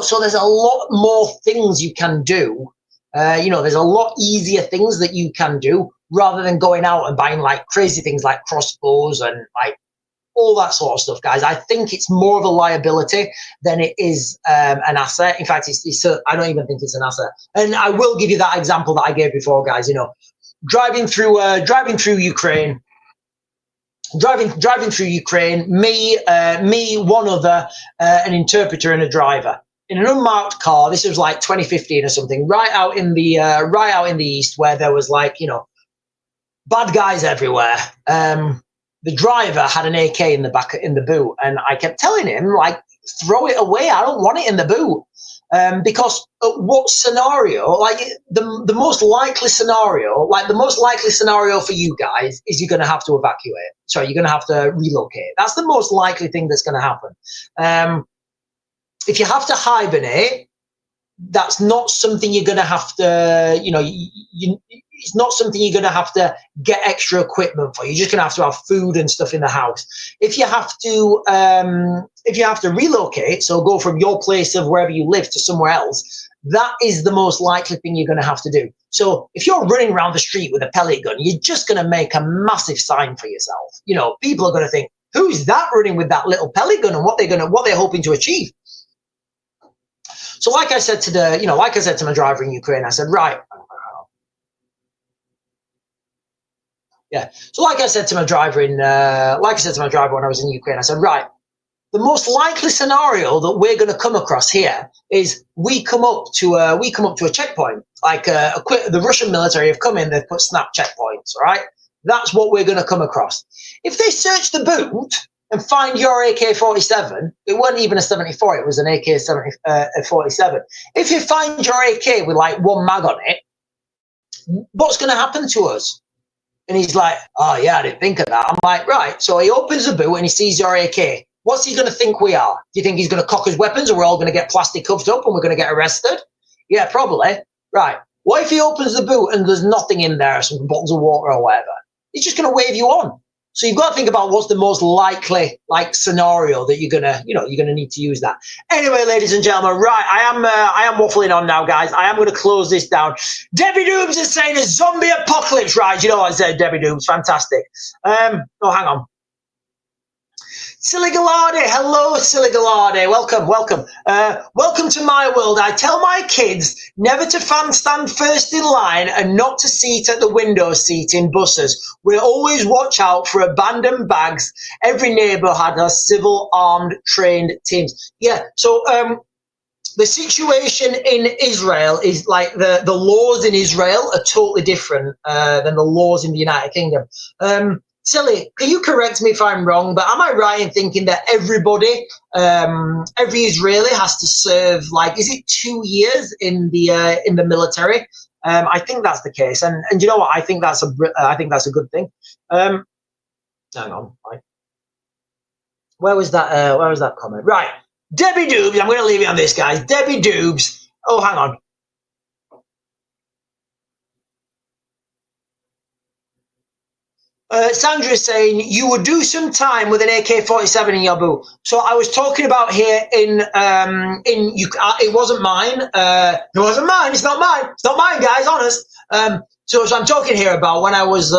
So there's a lot more things you can do. There's a lot easier things that you can do rather than going out and buying crazy things like crossbows and all that sort of stuff, guys. I think it's more of a liability than it is an asset. In fact, I don't even think it's an asset. And I will give you that example that I gave before, guys. You know, driving through Ukraine. Driving through Ukraine, me, one other, an interpreter and a driver in an unmarked car. This was like 2015 or something, right out in the east, where there was like, you know, bad guys everywhere. The driver had an AK in the boot, and I kept telling him, like, throw it away. I don't want it in the boot. Because what scenario, like the most likely scenario for you guys is you're going to have to evacuate. Sorry, you're going to have to relocate. That's the most likely thing that's going to happen. If you have to hibernate, that's not something you're going to have to, you know, it's not something you're going to have to get extra equipment for. You're just going to have food and stuff in the house. If you have to relocate, so go from your place of wherever you live to somewhere else, that is the most likely thing you're going to have to do. So if you're running around the street with a pellet gun, you're just going to make a massive sign for yourself. You know, people are going to think, who's that running with that little pellet gun, and what they're hoping to achieve. So like I said to my driver in Ukraine, I said, right. Yeah. So like I said to my driver when I was in Ukraine, I said, right, the most likely scenario that we're going to come across here is we come up to a checkpoint. Like the Russian military have come in, they've put snap checkpoints, all right? That's what we're going to come across. If they search the boot and find your AK-47, it wasn't even a 74, it was an AK-47. If you find your AK with like one mag on it, what's going to happen to us? And he's like, oh yeah, I didn't think of that. I'm like, right. So he opens the boot and he sees your AK. What's he going to think we are? Do you think he's going to cock his weapons, or we're all going to get plastic cuffed up and we're going to get arrested? Yeah, probably. Right. What if he opens the boot and there's nothing in there, some bottles of water or whatever? He's just going to wave you on. So you've got to think about what's the most likely scenario that you're gonna need to use that. Anyway, ladies and gentlemen, right, I am waffling on now, guys. I am going to close this down. Debbie Dooms is saying a zombie apocalypse, right? You know what I said, Debbie Dooms, fantastic. Oh, hang on. Silly Gallardi, hello, Silly Gallardi, welcome. Welcome to my world. I tell my kids never to stand first in line and not to sit at the window seat in buses. We always watch out for abandoned bags. Every neighbourhood has civil armed trained teams. Yeah, so the situation in Israel is like the laws in Israel are totally different than the laws in the United Kingdom. Silly, can you correct me if I'm wrong, but am I right in thinking that everybody, every Israeli has to serve, like, is it 2 years in the military? I think that's the case, and you know what? I think that's a good thing. Hang on, right. Where was that comment? Right, Debbie Doobs. I'm going to leave it on this, guys. Debbie Doobs. Oh, hang on. Sandra is saying you would do some time with an AK-47 in your boot. So I was talking about here in it wasn't mine. It wasn't mine. It's not mine. It's not mine, guys. Honest. So I'm talking here about when I was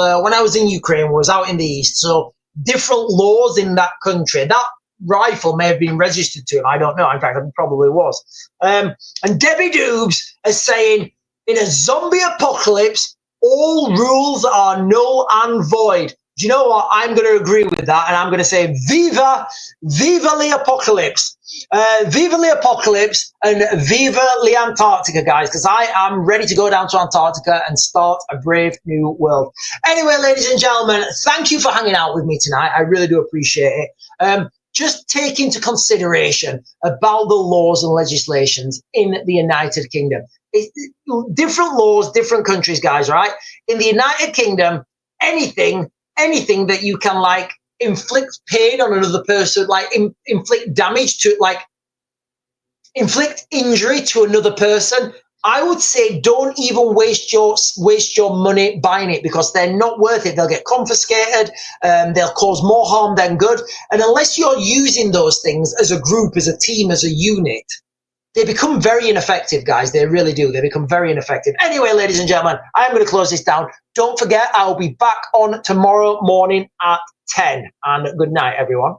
in Ukraine, was out in the east. So different laws in that country. That rifle may have been registered to him. I don't know. In fact, it probably was. And Debbie Doobs is saying in a zombie apocalypse, all rules are null and void. Do you know what? I'm going to agree with that, and I'm going to say viva the apocalypse. Viva the apocalypse and viva the Antarctica, guys, because I am ready to go down to Antarctica and start a brave new world. Anyway, ladies and gentlemen, thank you for hanging out with me tonight. I really do appreciate it. Just take into consideration about the laws and legislations in the United Kingdom. Different laws, different countries, guys, right? In the United Kingdom, anything that you can, like, inflict pain on another person, like inflict damage to, like, inflict injury to another person, I would say don't even waste your money buying it, because they're not worth it. They'll get confiscated, they'll cause more harm than good. And unless you're using those things as a group, as a team, as a unit, they become very ineffective, guys. They really do. They become very ineffective. Anyway, ladies and gentlemen, I'm going to close this down. Don't forget, I'll be back on tomorrow morning at 10. And good night, everyone.